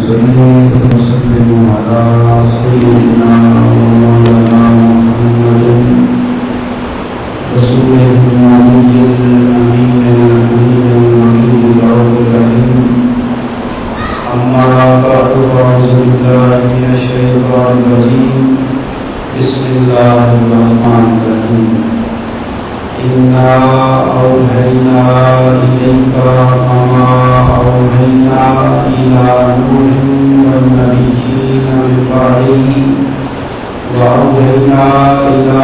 وسلم على سيدنا ومولانا محمد رسول النبي الأمين المكين الرؤوف الرحيم. أما بعد فأعوذ بالله من الشيطان الرجيم. بسم الله الرحمن الرحيم. إنا أوحينا إليك كما أوحينا إلى نوح والنبيين من بعده وأوحينا إلى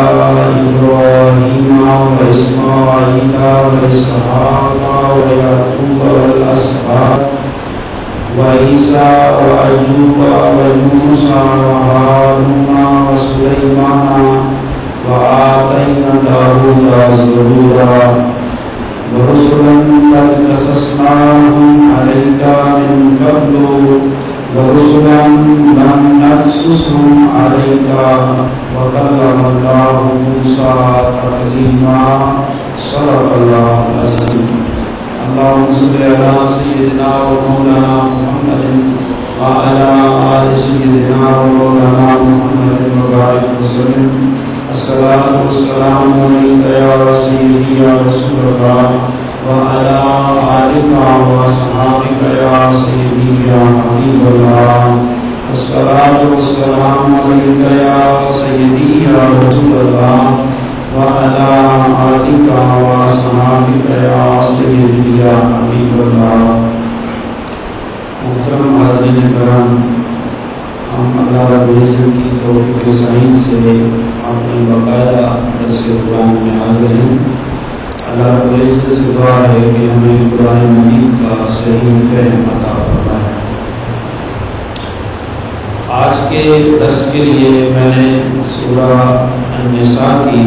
إبراهيم وإسماعيل وإسحاق ويعقوب والأسباط وعيسى وأيوب ويونس وهارون وسليمان وآتينا داود زبورا ورسلا قد قصصناهم عليك من قبل ورسلا لم نقصصهم عليك وكلم الله موسى تكليما. صدق الله العظيم. اللهم صل على سيدنا ومولانا محمد وعلى آل سيدنا ومولانا محمد وبارك وسلم. الصلاة والسلام عليك يا سيدي يا رسول الله وعلى آلك وأصحابك يا سيدي يا حبيب الله. الصلاة والسلام عليك يا سيدي يا رسول الله وعلى آلك وأصحابك يا سيدي يا حبيب الله. محترم حاضرین کرام، ہم اللہ رب العزت کی توفیق سعید سے اپنے باقاعدہ درس قرآن میں حاضر ہیں. اللہ رب العزت سے دعا ہے کہ ہمیں قرآن مجید کا صحیح فہم عطا فرمائے. آج کے درس کے لیے میں نے سورہ النساء کی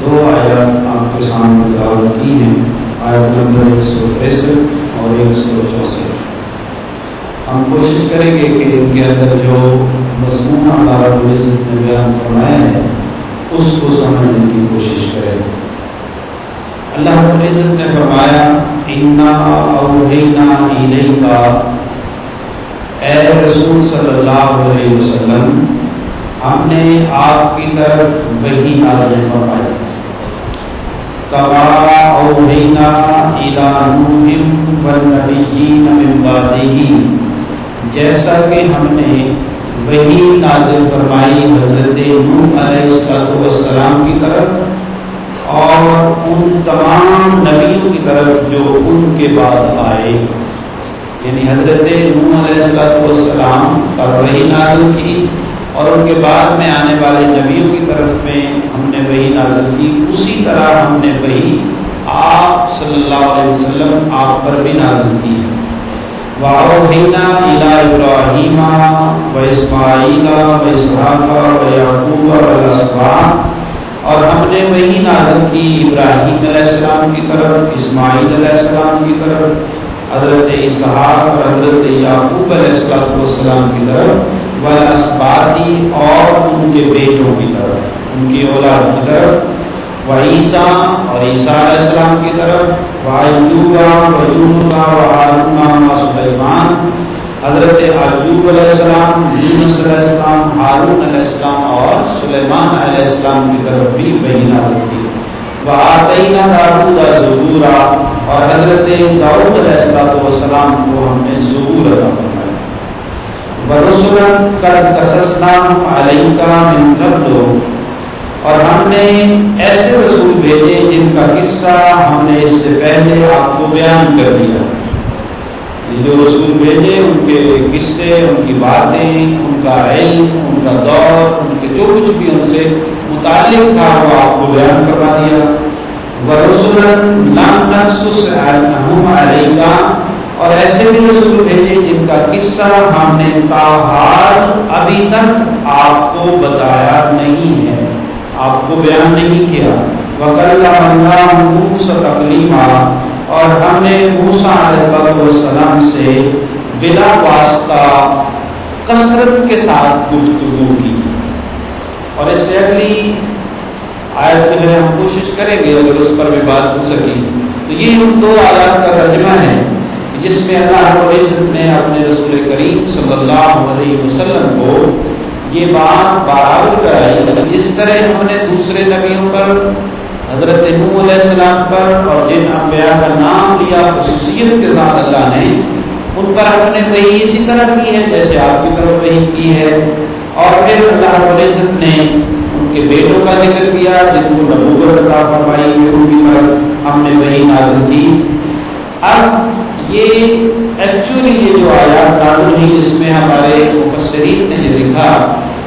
2 آیات آپ کے سامنے تلاوت کی ہیں، آیت نمبر 163 اور 164. ہم کوشش کریں گے کہ ان کے اندر جو مضمون اللہ رب العزت نے بیان فرمایا ہے اس کو سمجھنے کی کوشش کریں. اللہ رب العزت نے فرمایا انا اوحینا الیک، اے رسول صلی اللہ علیہ وسلم ہم نے آپ کی طرف وحی نازل فرمائی. کما اوحینا الی نوح والنبیین من بعدہ، جیسا کہ ہم نے وحی نازل فرمائی حضرت نوح علیہ السلام کی طرف اور ان تمام نبیوں کی طرف جو ان کے بعد آئے. یعنی حضرت نوح علیہ السلام پر وحی نازل کی اور ان کے بعد میں آنے والے نبیوں کی طرف میں ہم نے وحی نازل کی. اسی طرح ہم نے وحی آپ صلی اللہ علیہ وسلم آپ پر بھی نازل کی ہے. وَأَوْحَيْنَا إِلَىٰ إِبْرَاهِيمَ وَإِسْمَاعِيلَ وَإِسْحَاقَ وَيَعْقُوبَ وَالْأَسْبَاطِ، اور ہم نے وہی نازل کی ابراہیم علیہ السلام کی طرف، اسماعیل علیہ السلام کی طرف، حضرت اسحاق اور حضرت یعقوب علیہ السلام کی طرف، والاسباط اور ان کے بیٹوں کی طرف، ان کی اولاد کی طرف، وعیسیٰ اور عیسیٰ علیہ السلام کی طرف، وایوب ویونس وہارون وسلیمان، حضرت ایوب علیہ السلام، یونس علیہ السلام، ہارون علیہ السلام اور سلیمان علیہ السلام کی طرف بھی وحی نازل کی. وآتینا داود زبورا، اور حضرت داؤد علیہ السلام کو ہم نے زبور عطا فرمایا. ورسلا قد قصصناهم علیک من قبل، اور ہم نے ایسے رسول بھیجے جن کا قصہ ہم نے اس سے پہلے آپ کو بیان کر دیا. یہ جو رسول بھیجے ان کے قصے، ان کی باتیں، ان کا علم، ان کا دور، ان کے جو کچھ بھی ان سے متعلق تھا وہ آپ کو بیان کروا دیا. وَرُسُلًا لَمْ نَقْصُصْ عَلَيْهِمْ عَلَيْكَ، اور ایسے بھی رسول بھیجے جن کا قصہ ہم نے تاحال ابھی تک آپ کو بتایا نہیں ہے، آپ کو بیان نہیں کیا. وَكَلَّمَ اللَّهُ مُوسَىٰ تَكْلِيمًا، اور ہم نے موسیٰ علیہ السلام سے بلا واسطہ کثرت کے ساتھ گفتگو کی. اور اس سے اگلی آیت میں ہم کوشش کریں گے اگر اس پر بھی بات ہو سکی تو یہ ان 2 آیات کا ترجمہ ہے. جس میں اللہ رب العزت نے اپنے رسول کریم صلی اللہ علیہ وسلم کو یہ بات برابر کرائی، اس طرح ہم نے دوسرے نبیوں پر، حضرت نوح علیہ السلام پر اور جن انبیاء کا نام لیا خصوصیت کے ساتھ اللہ نے، ان پر ہم نے وہی اسی طرح کی ہے جیسے آپ کی طرف وہی کی ہے۔ اور پھر اللہ رب العزت نے ان کے بیٹوں کا ذکر کیا جن کو نبوت عطا فرمائی، ان کی طرف ہم نے وہی نازل کی۔ اب یہ ایکچولی یہ جو آیات نازل ہوئی اس میں ہمارے مفسرین نے یہ لکھا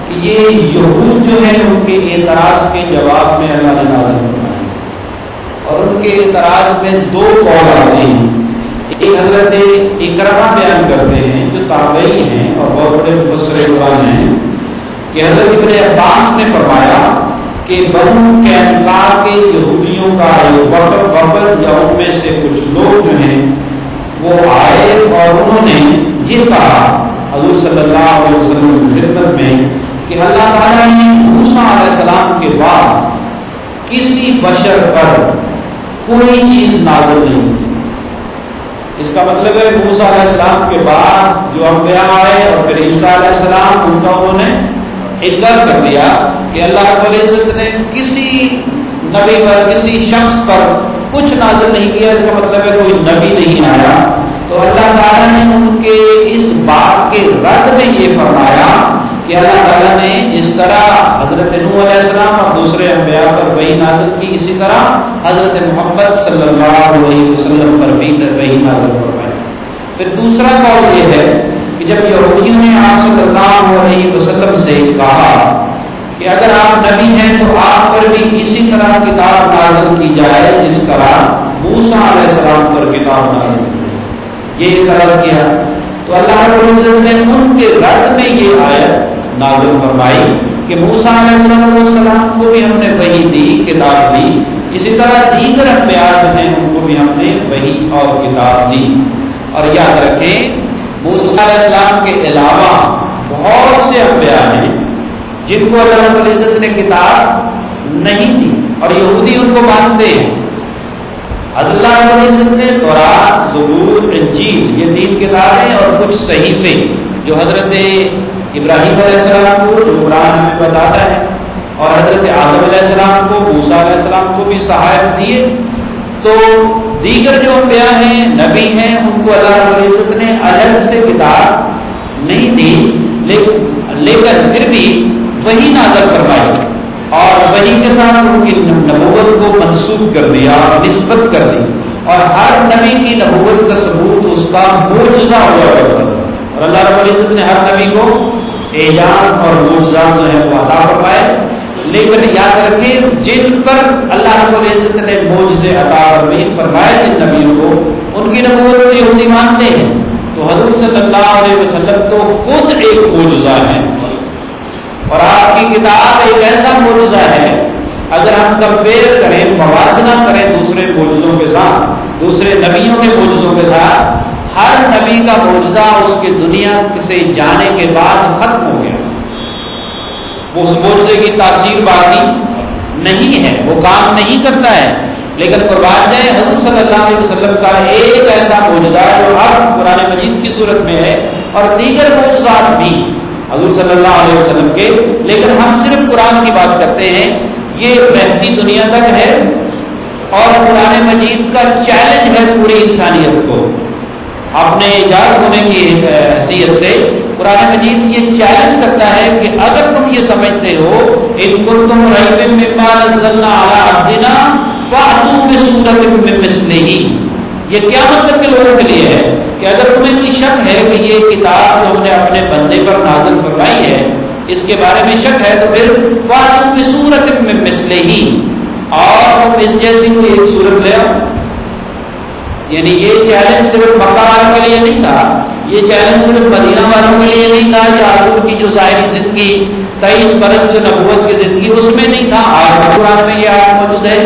کہ یہ یہود جو ہیں ان کے اعتراض کے جواب میں اللہ نے نازل فرمائی، اور ان کے اعتراض میں دو قول آتے ہیں۔ ایک حضرت اکرمہ بیان کرتے ہیں جو تابعی ہیں اور بہت بڑے مفسر قرآن ہیں کہ حضرت ابن عباس نے فرمایا کہ بنو قینقاع کے یہودیوں کا ایک وفد یا ان میں سے کچھ لوگ جو ہیں وہ آئے اور انہوں نے یہ کہا حضور صلی اللہ علیہ وسلم کی خدمت میں کہ اللہ تعالیٰ نے موسیٰ علیہ السلام کے بعد کسی بشر پر کوئی چیز نازل نہیں کی۔ اس کا مطلب ہے موسیٰ علیہ السلام کے بعد جو انبیاء آئے اور پھر عیسیٰ علیہ السلام، ان کا انہوں نے انکار کر دیا کہ اللہ رب العزت نے کسی نبی پر، کسی شخص پر کچھ نازل نہیں کیا، اس کا مطلب ہے کوئی نبی نہیں آیا۔ تو اللہ تعالیٰ نے ان کے اس بات کے رد میں یہ فرمایا کہ اللہ تعالیٰ نے جس طرح حضرت نوح علیہ السلام اور دوسرے انبیاء پر وحی نازل کی، اسی طرح حضرت محمد صلی اللہ علیہ وسلم پر بھی وحی نازل فرمائی۔ پھر دوسرا قول یہ ہے کہ جب یہودیوں نے آپ صلی اللہ علیہ وسلم سے کہا کہ اگر آپ نبی ہیں تو آپ پر بھی اسی طرح کتاب نازل کی جائے جس طرح موسیٰ علیہ السلام پر کتاب نازل کی، یہ اعتراض کیا۔ تو اللہ رب العزت نے ان کے رد میں یہ آیت نازل فرمائی کہ موسیٰ علیہ السلام کو بھی ہم نے وحی دی، کتاب دی، اسی طرح دیگر انبیاء جو ہیں ان کو بھی ہم نے وحی اور کتاب دی۔ اور یاد رکھیں موسیٰ علیہ السلام کے علاوہ بہت سے انبیاء ہیں جن کو اللہ رب العزت نے کتاب نہیں دی اور یہودی ان کو مانتے ہیں۔ اللہ رب العزت نے تورات، زبور، انجیل، یہ 3 کتابیں اور کچھ صحیفے جو حضرت ابراہیم علیہ السلام کو، جو قرآن ہمیں بتاتا ہے، اور حضرت آدم علیہ السلام کو، موسیٰ علیہ السلام کو بھی صحائف دیے۔ تو دیگر جو انبیاء ہیں، نبی ہیں، ان کو اللہ رب العزت نے الگ سے کتاب نہیں دی، لیکن پھر بھی وہی نازل فرمائی اور وہی کے ساتھ ان کی نبوت کو منسوب کر دیا، نسبت کر دی، اور ہر نبی کی نبوت کا ثبوت اس کا معجزہ ہوا کرتا تھا۔ اور اللہ رب العزت نے ہر نبی کو اعجاز اور معجزات جو ہے وہ عطا فرمائے۔ لیکن یاد رکھیں جن پر اللہ رب العزت نے معجزے عطا فرمائے جن نبیوں کو، ان کی نبوت کو یہودی مانتے ہیں۔ تو حضور صلی اللہ علیہ وسلم تو خود ایک معجزہ ہے، اور آپ کی کتاب ایک ایسا معجزہ ہے، اگر ہم کمپیئر کریں، موازنہ کریں دوسرے معجزوں کے ساتھ، دوسرے نبیوں کے معجزوں کے ساتھ، ہر نبی کا معجزہ اس کے دنیا سے جانے کے بعد ختم ہو گیا۔ اس معجزے کی تاثیر باقی نہیں ہے، وہ کام نہیں کرتا ہے۔ لیکن قربان جائے حضور صلی اللہ علیہ وسلم کا ایک ایسا معجزہ جو اب قرآن مجید کی صورت میں ہے، اور دیگر معجزات بھی حضور صلی اللہ علیہ وسلم کے، لیکن ہم صرف قرآن کی بات کرتے ہیں۔ یہ بہتی دنیا تک ہے اور قرآن مجید کا چیلنج ہے پوری انسانیت کو۔ اپنے ایجاد ہونے کی حیثیت سے قرآن مجید یہ چیلنج کرتا ہے کہ اگر تم یہ سمجھتے ہو ان کنتم ریب مما نزلنا علی عبدنا فأتوا بسورۃ من مثلہ، یہ قیامت تک کے لوگوں کے لیے ہے کہ اگر تمہیں کوئی شک ہے کہ یہ کتاب جو ہم نے اپنے بندے پر نازل فرمائی ہے اس کے بارے میں شک ہے، تو پھر فأتوا بسورۃ من مثلہ، اور تم اس جیسی کوئی ایک صورت لے آؤ۔ یعنی یہ چیلنج صرف مکہ والوں کے لیے نہیں تھا، یہ چیلنج صرف مدینہ والوں کے لیے نہیں تھا، یا حضور کی جو ظاہری زندگی 23 برس جو نبوت کی زندگی اس میں نہیں تھا، آج بھی قرآن میں یہ آیت موجود ہے۔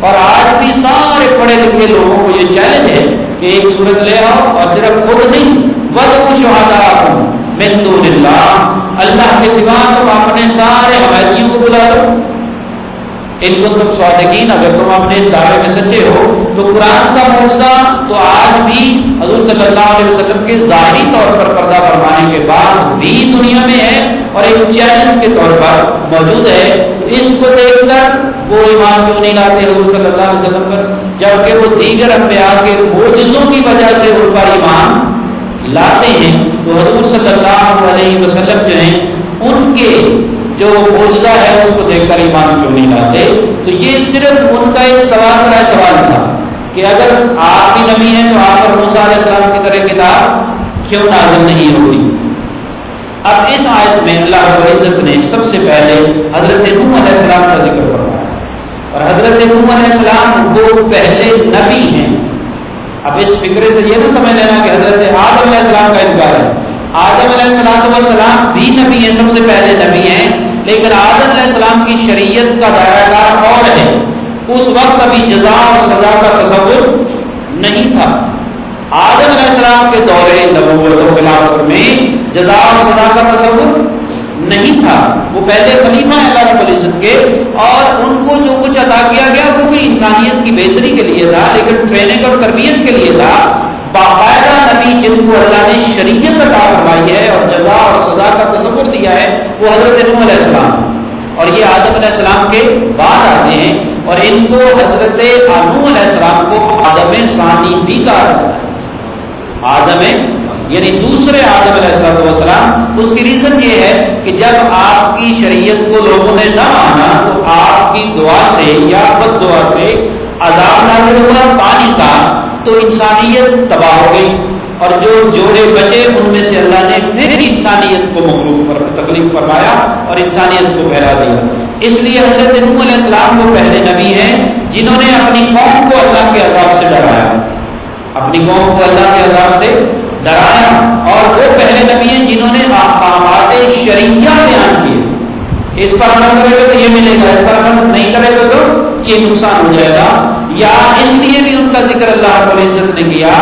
اور آج بھی سارے پڑھے لکھے لوگوں کو یہ چیلنج ہے کہ ایک صورت لے آؤ، اور صرف خود نہیں، وَادْعُوا شُهَدَاءَكُم مِّن دُونِ اللَّهِ، اللہ کے سوا تم اپنے سارے حمایتیوں کو بلا لو۔ ان کو تم صادقین، اگر تم اپنے اس دعوے میں سچے ہو۔ تو قرآن کا معجزہ تو آج بھی حضور صلی صلی اللہ علیہ وسلم کے ظاہری طور پر پردہ فرمانے کے بعد بھی دنیا میں ہے اور ایک چیلنج کے طور پر موجود ہے، تو اس کو دیکھ کر وہ ایمان کیوں نہیں لاتے حضور صلی اللہ علیہ وسلم پر، جبکہ وہ دیگر انبیاء کے معجزوں کی وجہ سے ان پر ایمان لاتے ہیں؟ تو حضور صلی اللہ علیہ وسلم جو ہیں ان کے جو معجزہ ہے اس کو دیکھ کر ایمان کیوں نہیں لاتے؟ تو یہ صرف ان کا ایک سوال تھا کہ اگر آپ بھی نبی ہیں تو آپ پر موسیٰ علیہ السلام کی طرح کتاب کیوں نازل نہیں ہوتی؟ اب اس آیت میں اللہ رب العزت نے سب سے پہلے حضرت نوح علیہ السلام کا ذکر فرمایا، اور حضرت نوح علیہ السلام وہ پہلے نبی ہیں۔ اب اس فکرے سے یہ نہ سمجھ لینا کہ حضرت آدم علیہ السلام کا انکار ہے۔ آدم علیہ السلام بھی نبی ہیں، سب سے پہلے نبی ہیں، لیکن آدم علیہ السلام کی شریعت کا دائرہ کار اور ہے۔ اس وقت ابھی جزا اور سزا کا تصور نہیں تھا۔ آدم علیہ السلام کے دور نبوت و خلافت میں جزا اور سزا کا تصور نہیں تھا۔ وہ پہلے خلیفہ ہیں اللہ رب العزت کے، اور ان کو جو کچھ عطا کیا گیا وہ بھی انسانیت کی بہتری کے لیے تھا، لیکن ٹریننگ اور تربیت کے لیے تھا۔ باقاعدہ نبی جن کو اللہ نے شریعت عطا فرمائی ہے اور جزا اور سزا کا تصور دیا ہے وہ حضرت نوح علیہ السلام ہے، اور یہ آدم علیہ السلام کے بعد آتے ہیں، اور ان کو حضرت نوح علیہ السلام کو آدم ثانی بھی کہا جاتا ہے۔ آدم یعنی دوسرے آدم علیہ السلام۔ اس کی ریزن یہ ہے کہ جب آپ کی شریعت کو لوگوں نے نہ مانا تو آپ کی دعا سے یا بد دعا سے عذاب نازل ہوا پانی کا، تو انسانیت تباہ ہو گئی، اور جو جوڑے بچے ان میں سے اللہ نے پھر انسانیت کو مخلوق تخلیق فرمایا اور انسانیت کو پھیلا دیا۔ اس لیے حضرت نوح علیہ السلام وہ پہلے نبی ہیں جنہوں نے اپنی قوم کو اللہ کے عذاب سے ڈرایا، اپنی قوم کو اللہ کے عذاب سے ڈرایا، اور وہ پہلے نبی ہیں جنہوں نے احکامات شرعیہ بیان کیے۔ اس پر عمل کرے گا تو یہ ملے گا، اس پر عمل نہیں کرے گا تو یہ نقصان ہو جائے گا۔ یا اس لیے بھی ان کا ذکر اللہ رب العزت نے کیا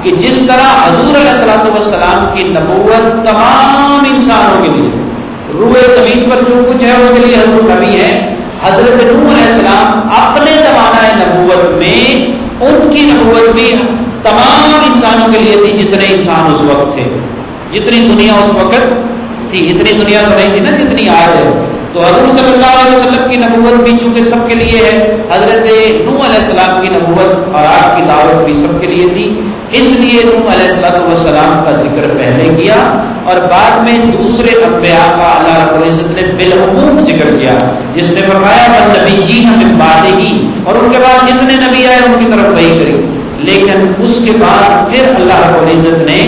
کہ جس طرح حضور علیہ السلام کی نبوت تمام انسانوں کے لیے، روئے زمین پر جو کچھ ہے اس کے لیے حضور نبی ہے، حضرت نوح علیہ السلام اپنے زمانہ نبوت میں ان کی نبوت بھی تمام انسانوں کے لیے تھی، جتنے انسان اس وقت تھے، جتنی دنیا اس وقت تھی۔ اتنی دنیا تو نہیں تھی نا جتنی آج ہے، تو حضور صلی اللہ علیہ وسلم کی نبوت بھی چونکہ سب کے لیے ہے، حضرت نوح علیہ السلام کی نبوت اور آپ کی دعوت بھی سب کے لیے تھی، اس لیے نوح علیہ السلام کا ذکر پہلے کیا، اور بعد میں دوسرے انبیاء کا اللہ رب العزت نے بالعموم ذکر کیا، جس نے فرمایا والنبیین من بعدہ، اور ان کے بعد جتنے نبی آئے ان کی طرف وحی کری۔ لیکن اس کے بعد پھر اللہ رب العزت نے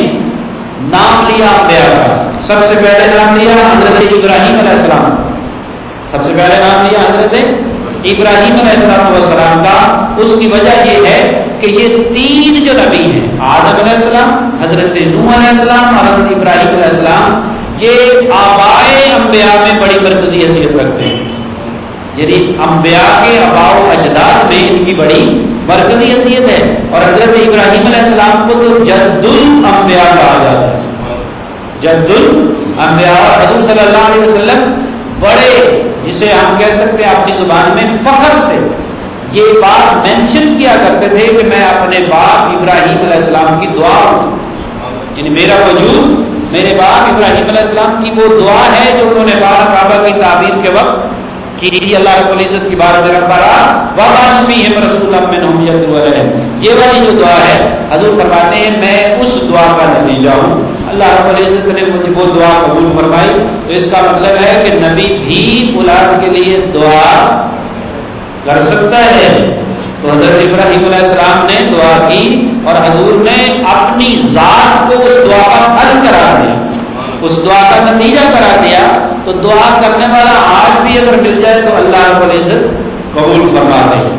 نام لیا انبیاء کا۔ سب سے پہلے نام لیا حضرت ابراہیم علیہ السلام کا، سب سے پہلے نام لیا حضرت ابراہیم علیہ السلام کا۔ اس کی وجہ یہ ہے کہ یہ تین جو نبی ہیں، آدم علیہ السلام، حضرت نوح علیہ السلام اور حضرت ابراہیم علیہ السلام، یہ آبائے انبیاء میں بڑی مرکزی حیثیت رکھتے ہیں، یعنی انبیاء کے آباء و اجداد میں ان کی بڑی مرکزی حیثیت ہے۔ اور حضرت ابراہیم علیہ السلام کو تو جد الانبیاء کہا جاتا ہے، جد الانبیاء۔ اور حضور صلی اللہ علیہ وسلم بڑے، جسے ہم کہہ سکتے ہیں اپنی زبان میں فخر سے یہ بات مینشن کیا کرتے تھے کہ میں اپنے باپ ابراہیم علیہ السلام کی دعا ہوں، یعنی میرا وجود میرے باپ ابراہیم علیہ السلام کی وہ دعا ہے جو انہوں نے خانہ کعبہ کی تعمیر کے وقت کی، اللہ رب العزت کی بارگاہ میں ربنا وابعث فیہم رسولا منہم یتلو علیہم، یہ والی جو دعا ہے حضور فرماتے ہیں میں اس دعا کا نتیجہ ہوں۔ اللہ رب العزت نے مجھے وہ دعا قبول فرمائی، تو اس کا مطلب ہے کہ نبی بھی اولاد کے لیے دعا کر سکتا ہے۔ تو حضرت ابراہیم علیہ السلام نے دعا کی اور حضور نے اپنی ذات کو اس دعا کا حل قرار دیا، اس دعا کا نتیجہ قرار دیا۔ تو دعا کرنے والا آج بھی اگر مل جائے تو اللہ رب العزت قبول فرماتے ہیں۔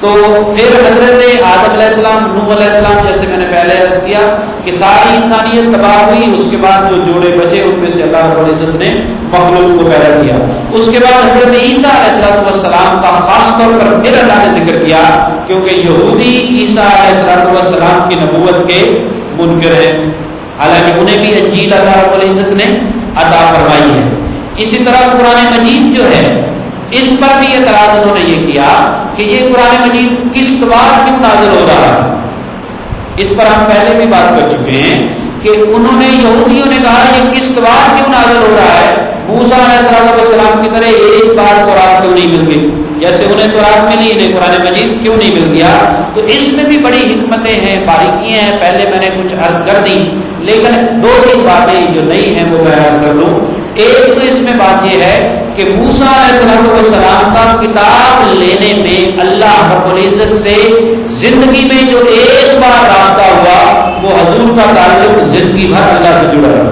تو پھر حضرت آدم علیہ السلام، نوح علیہ السلام، جیسے میں نے پہلے عرض کیا کہ ساری انسانیت تباہ ہوئی، اس کے بعد جو جوڑے بچے ان میں سے اللہ رب العزت نے مخلوق کو پیدا کیا۔ اس کے بعد حضرت عیسیٰ علیہ السلام کا خاص طور پر پھر اللہ نے ذکر کیا، کیونکہ یہودی عیسیٰ علیہ السلام کی نبوت کے منکر ہیں، حالانکہ انہیں بھی انجیل اللہ رب العزت نے عطا فرمائی ہے۔ اسی طرح قرآن مجید جو ہے اس پر بھی اعتراض انہوں نے یہ کیا کہ یہ قرآن مجید قسط وار کیوں نازل ہو رہا ہے، اس پر ہم پہلے بھی بات کر چکے ہیں کہ انہوں نے یہودیوں نے کہا یہ قسطوار کیوں نازل ہو رہا ہے، موسیٰ علیہ السلام کی طرح ایک بار تورات کیوں نہیں مل گئی، جیسے انہیں تورات ملی انہیں قرآن مجید کیوں نہیں مل گیا؟ تو اس میں بھی بڑی حکمتیں ہیں، باریکیاں ہیں، پہلے میں نے کچھ عرض کر دی، لیکن 2-3 باتیں جو نئی ہیں وہ میں عرض کر دوں۔ ایک تو اس میں بات یہ ہے کہ موسیٰ علیہ السلام کا کتاب لینے میں اللہ رب العزت سے زندگی میں جو ایک بار رابطہ ہوا وہ حضور کا تعلق زندگی بھر اللہ سے جڑا رہا،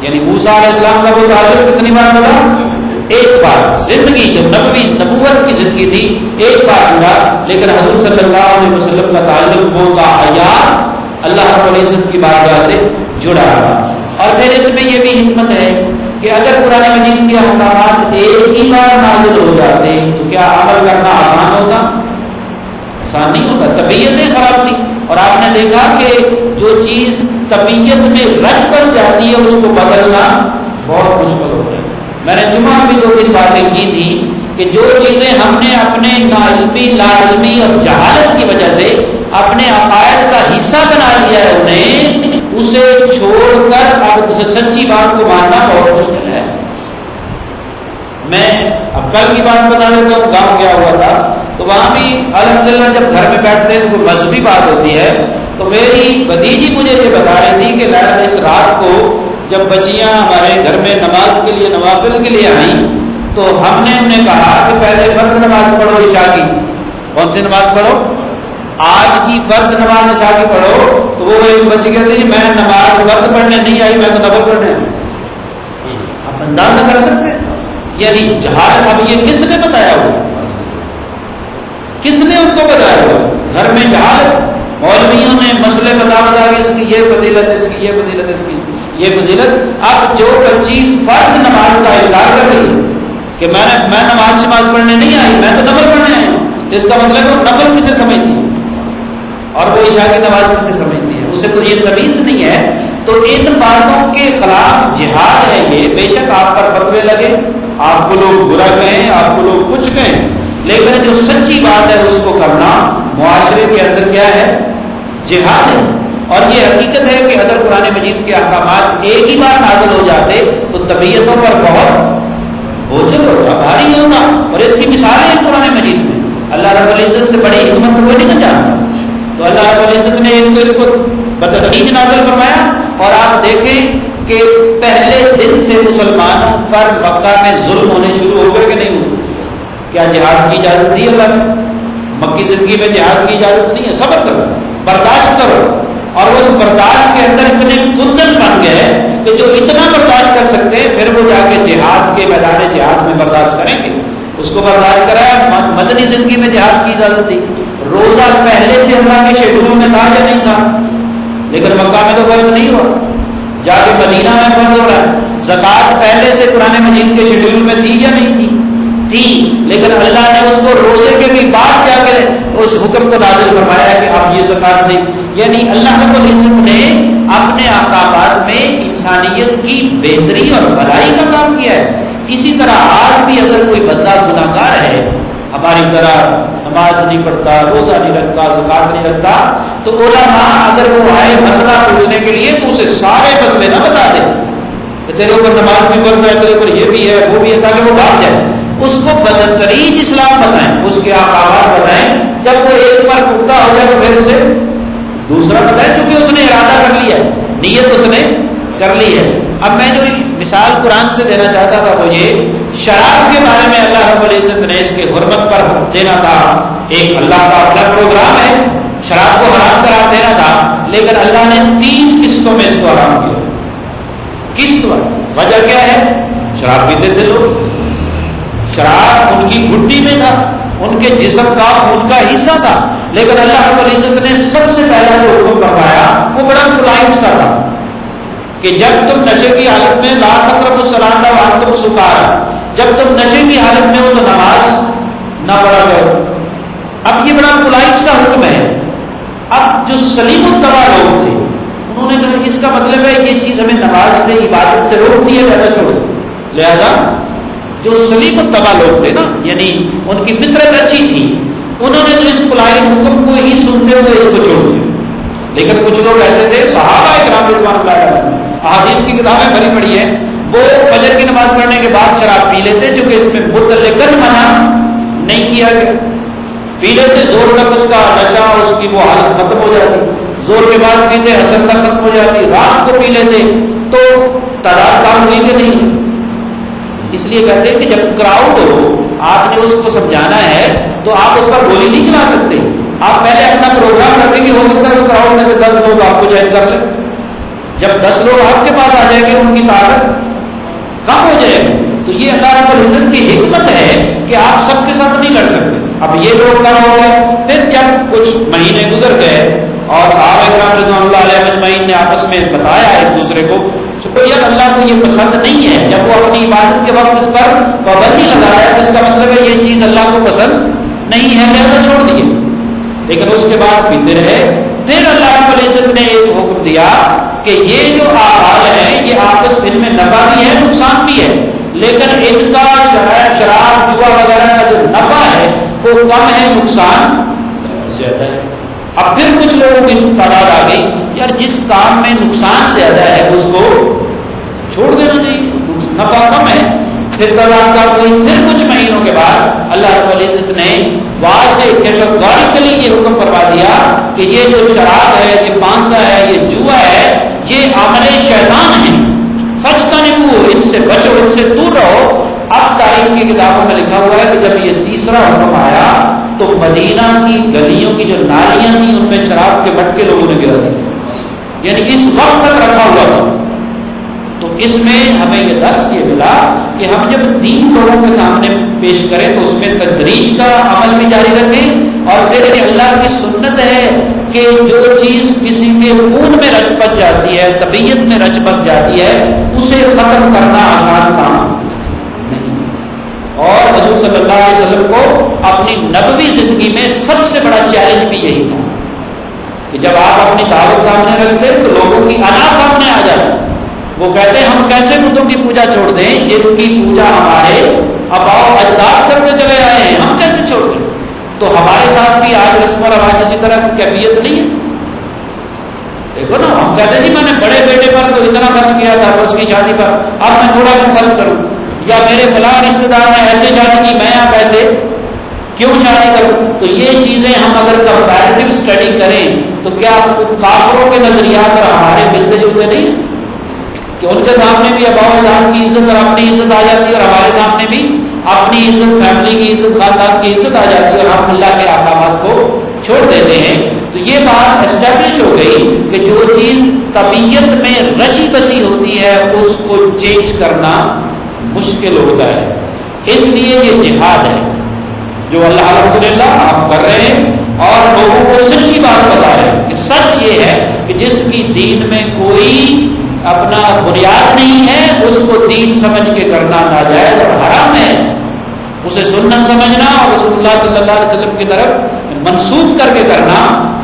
یعنی موسیٰ علیہ السلام کا وہ تعلق کتنی بار جڑا؟ ایک بار زندگی، جب نبوت کی زندگی تھی ایک بار جڑا، لیکن حضور صلی اللہ علیہ وسلم کا تعلق وہ تا حیات اللہ رب العزت کی بارگاہ سے جڑا رہا۔ اور پھر اس میں یہ بھی حکمت ہے کہ اگر قرآن مجید کے احکامات ایک ہی بار نازل ہو جاتے تو کیا عمل کرنا آسان ہوتا؟ آسان نہیں ہوتا، طبیعتیں خراب تھی، اور آپ نے دیکھا کہ جو چیز طبیعت میں رچ بس جاتی ہے اس کو بدلنا بہت مشکل ہوتا ہے۔ میں نے جمعہ بھی 2-3 باتیں کی تھی کہ جو چیزیں ہم نے اپنے ناعلمی، لاعلمی اور جہالت کی وجہ سے اپنے عقائد کا حصہ بنا لیا ہے انہیں، اسے چھوڑ کر اب سچی بات کو ماننا بہت مشکل ہے۔ میں اب کل کی بات بتا دیتا ہوں، گاؤں گیا ہوا تھا تو وہاں بھی الحمدللہ جب گھر میں بیٹھتے ہیں تو کوئی مذہبی بات ہوتی ہے، تو میری بھتیجی مجھے یہ بتا رہی تھی کہ اس رات کو جب بچیاں ہمارے گھر میں نماز کے لیے، نوافل کے لیے آئیں تو ہم نے انہیں کہا کہ پہلے فرض نماز پڑھو عشاء کی۔ کون سی نماز پڑھو؟ آج کی فرض نماز عشاء کی پڑھو۔ تو وہ ایک بچی کہتی ہے میں نماز فرض پڑھنے نہیں آئی، میں تو نفل پڑھنے آئی۔ آپ اندازہ کر سکتے ہیں یعنی جہالت۔ اب یہ کس نے بتایا ہوا؟ کس نے ان کو بتایا ہوا؟ گھر میں جہالت، مولویوں نے مسئلے بتا کے اس کی یہ فضیلت، اس کی یہ فضیلت، اس کی یہ فضیلت۔ اب جو بچی فرض نماز کا انکار کر رہی ہے کہ میں نماز پڑھنے نہیں آئی، میں تو نفل پڑھنے آئی ہوں، اس کا مطلب وہ نفل کسے سمجھتی ہے اور وہ عشاء کی نماز کسے سمجھتی ہے؟ اسے تو یہ تمیز نہیں ہے۔ تو ان باتوں کے خلاف جہاد ہے یہ۔ بے شک آپ پر فتوے لگے، آپ کو لوگ برا کہیں، آپ کو لوگ کچھ کہیں، لیکن جو سچی بات ہے اس کو کرنا معاشرے کے اندر کیا ہے؟ جہاد ہے۔ اور یہ حقیقت ہے کہ اگر قرآن مجید کے احکامات ایک ہی بار نازل ہو جاتے تو طبیعتوں پر بہت بوجھل ہوتا، بھاری ہوتا، اور اس کی مثالیں ہیں قرآن مجید میں۔ اللہ رب العزت سے بڑی حکمت کوئی نہیں نہ جانتا۔ تو اللہ رب العزت نے ایک تو اس کو بتدریج نازل فرمایا، اور آپ دیکھیں کہ پہلے دن سے مسلمانوں پر مکہ میں ظلم ہونے شروع ہو گئے کہ نہیں ہوئے؟ کیا جہاد کی اجازت دی اللہ نے؟ مکی زندگی میں جہاد کی اجازت نہیں ہے۔ صبر کرو، برداشت کرو، اور اس برداشت کے اندر اتنے کندن بن گئے کہ جو اتنا برداشت کر سکتے ہیں پھر وہ جا کے جہاد کے میدان جہاد میں برداشت کریں گے۔ اس کو برداشت کرایا۔ مدنی زندگی میں جہاد کی اجازت دی۔ روزہ پہلے سے اللہ کے شیڈول میں تھا یا نہیں تھا؟ لیکن مکہ میں تو فرض نہیں ہوا، جا کے مدینہ میں فرض ہو رہا ہے۔ زکوٰۃ پہلے سے قرآن مجید کے شیڈول میں تھی یا نہیں تھی؟ تھی، لیکن اللہ نے اس کو روزے کے بھی بعد جا کے اس حکم کو نازل فرمایا کہ آپ یہ زکوٰۃ دیں۔ یعنی اللہ رب العزت نے اپنے احکامات میں انسانیت کی بہتری اور بھلائی کا کام کیا ہے۔ اسی طرح آج بھی اگر کوئی بندہ گناہ گار ہے ہماری طرح، نماز نہیں پڑھتا، روزہ نہیں رکھتا، زکوٰۃ نہیں رکھتا، تو علماء اگر وہ آئے مسئلہ پوچھنے کے لیے تو اسے سارے مسئلے نہ بتا دیں کہ تیرے اوپر نماز بھی فرض ہے، تیرے اوپر یہ بھی ہے، وہ بھی ہے، تاکہ وہ بھاگ جائے۔ اس کو بدترین اسلام بتائیں، اس کے احکامات بتائیں۔ جب وہ ایک بار پختہ ہو جائے تو پھر اسے دوسرا بتائیں، کیونکہ اس نے ارادہ کر لیا ہے، نیت اس نے کر لی ہے۔ اب میں جو مثال قرآن سے دینا چاہتا تھا وہ یہ، شراب کے بارے میں اللہ رب العزت نے اس کی حرمت پر دینا تھا، ایک اللہ کا اپنا پروگرام ہے، شراب کو حرام قرار دینا تھا، لیکن اللہ نے 3 قسطوں میں اس کو حرام کیا۔ قسط وجہ کیا ہے؟ شراب پیتے تھے لوگ، شراب ان کی گھٹی میں تھا، ان کے جسم کا ان کا حصہ تھا، لیکن اللہ رب العزت نے سب سے پہلا جو حکم فرمایا وہ بڑا ملائم سا تھا کہ جب تم نشے کی حالت میں لا تقربوا الصلاۃ وانتم سکارى، جب تم نشے کی حالت میں ہو تو نماز نہ پڑھا کرو۔ اب یہ بڑا ملائم سا حکم ہے۔ اب جو سلیم الطبع لوگ تھے انہوں نے کہا اس کا مطلب ہے یہ چیز ہمیں نماز سے، عبادت سے روکتی ہے، لہذا چھوڑ دو۔ لہذا جو سلیم الطبع لوگ تھے نا، یعنی ان کی فطرت اچھی تھی، انہوں نے تو اس ملائم حکم کو ہی سنتے ہوئے اس کو چھوڑ دیا۔ لیکن کچھ لوگ ایسے تھے صحابہ کرام رضوان اللہ علیہم، احادیث کی کتابیں بھری پڑی ہیں، وہ فجر کی نماز پڑھنے کے بعد شراب پی لیتے، جو کہ اس میں مطلقاً منع نہیں کیا گیا، پی لیتے، زور تک اس کا نشہ، اس کی وہ حالت ختم ہو جاتی، زور کے بعد پیتے، اثر تک ختم ہو جاتی، رات کو پی لیتے تو تعداد کم ہوئی کہ نہیں؟ اس لیے کہتے ہیں کہ جب کراؤڈ ہو، آپ نے اس کو سمجھانا ہے تو آپ اس پر گولی نہیں چلا سکتے، آپ پہلے اپنا پروگرام رکھیں کہ ہو سکتا ہے اس کراؤڈ میں سے 10 لوگ آپ کو جوائن کر لیں، جب 10 لوگ آپ کے پاس آ جائیں گے ان کی طاقت کم ہو جائے گی، تو یہ اللہ رب العزت کی حکمت ہے کہ آپ سب کے ساتھ نہیں لڑ سکتے۔ اب یہ لوگ کم ہو گئے، پھر جب کچھ مہینے گزر گئے اور صحابہ کرام رضوان اللہ علیہ اجمعین نے آپس میں بتایا ایک دوسرے کو تو یار اللہ کو یہ پسند نہیں ہے، جب وہ اپنی عبادت کے وقت اس پر پابندی لگا رہا ہے تو اس کا مطلب ہے یہ چیز اللہ کو پسند نہیں ہے، لہذا چھوڑ دیے، لیکن اس کے بعد پیتے رہے۔ پھر اللہ رب العزت نے ایک حکم دیا کہ یہ جو اعمال ہیں یہ آپس ان میں نفع بھی ہے نقصان بھی ہے، لیکن ان کا شراب جوا وغیرہ کا جو نفع ہے وہ کم ہے، نقصان زیادہ ہے۔ اب پھر کچھ لوگوں کی تعداد آ گئی، یار جس کام میں نقصان زیادہ ہے اس کو چھوڑ دینا چاہیے، نفع کم ہے، پھر تعداد کم ہوئی۔ پھر کچھ مہینوں کے بعد اللہ رب العزت نے واضح کیٹیگوریکلی یہ حکم فرما دیا کہ یہ جو شراب ہے، یہ پانسا ہے، یہ جوا ہے، یہ عمل شیطان ہے، فاجتنبوہ، ان سے بچو، ان سے دور رہو۔ اب تاریخ کی کتابوں میں لکھا ہوا ہے کہ جب یہ تیسرا حکم آیا تو مدینہ کی گلیوں کی جو نالیاں تھیں ان میں شراب کے مٹکے لوگوں نے گرا دی، یعنی اس وقت تک رکھا ہوا تھا۔ تو اس میں ہمیں یہ درس یہ ملا کہ ہم جب دین لوگوں کے سامنے پیش کریں تو اس میں تدریج کا عمل بھی جاری رکھیں، اور پھر اللہ کی سنت ہے کہ جو چیز کسی کے خون میں رچ بس جاتی ہے، طبیعت میں رچ بس جاتی ہے، اسے ختم کرنا آسان کام نہیں۔ اور حضور صلی اللہ علیہ وسلم کو اپنی نبوی زندگی میں سب سے بڑا چیلنج بھی یہی تھا کہ جب آپ اپنی دعوت سامنے رکھتے تو لوگوں کی انا سامنے آ جاتی، وہ کہتے ہیں ہم کیسے بتوں کی پوجا چھوڑ دیں جن کی پوجا ہمارے آباؤ اجداد کرتے چلے آئے ہیں، ہم کیسے چھوڑ دیں؟ تو ہمارے ساتھ بھی آج رسم و رواج اسی طرح کی کیفیت نہیں ہے۔ دیکھو نا، ہم کہتے ہیں جی میں نے بڑے بیٹے پر تو اتنا خرچ کیا تھا اس کی شادی پر، اب میں تھوڑا کیوں خرچ کروں، یا میرے فلاں رشتے دار نے ایسے شادی کی، میں اب ایسے کیوں شادی کروں؟ تو یہ چیزیں ہم اگر کمپیریٹیو اسٹڈی کریں تو کیا کافروں کے نظریات اور ہمارے ملتے جلتے نہیں ہیں کہ ان کے سامنے بھی اباؤ اجداد کی عزت اور اپنی عزت آ جاتی ہے، اور ہمارے سامنے بھی اپنی عزت، فیملی کی عزت، خاندان کی عزت آ جاتی ہے، اور ہم اللہ کے احکامات کو چھوڑ دیتے ہیں۔ تو یہ بات اسٹیبلش ہو گئی کہ جو چیز طبیعت میں رچی بسی ہوتی ہے اس کو چینج کرنا مشکل ہوتا ہے، اس لیے یہ جہاد ہے جو اللہ الحمدللہ ہم کر رہے ہیں، اور لوگوں کو سچی بات بتا رہے ہیں کہ سچ یہ ہے کہ جس کی دین میں کوئی اپنا بنیاد نہیں ہے اس کو دین سمجھ کے کرنا ناجائز اور حرام ہے، اسے سنت سمجھنا اور رسول اللہ صلی اللہ علیہ وسلم کی طرف منسوب کر کے کرنا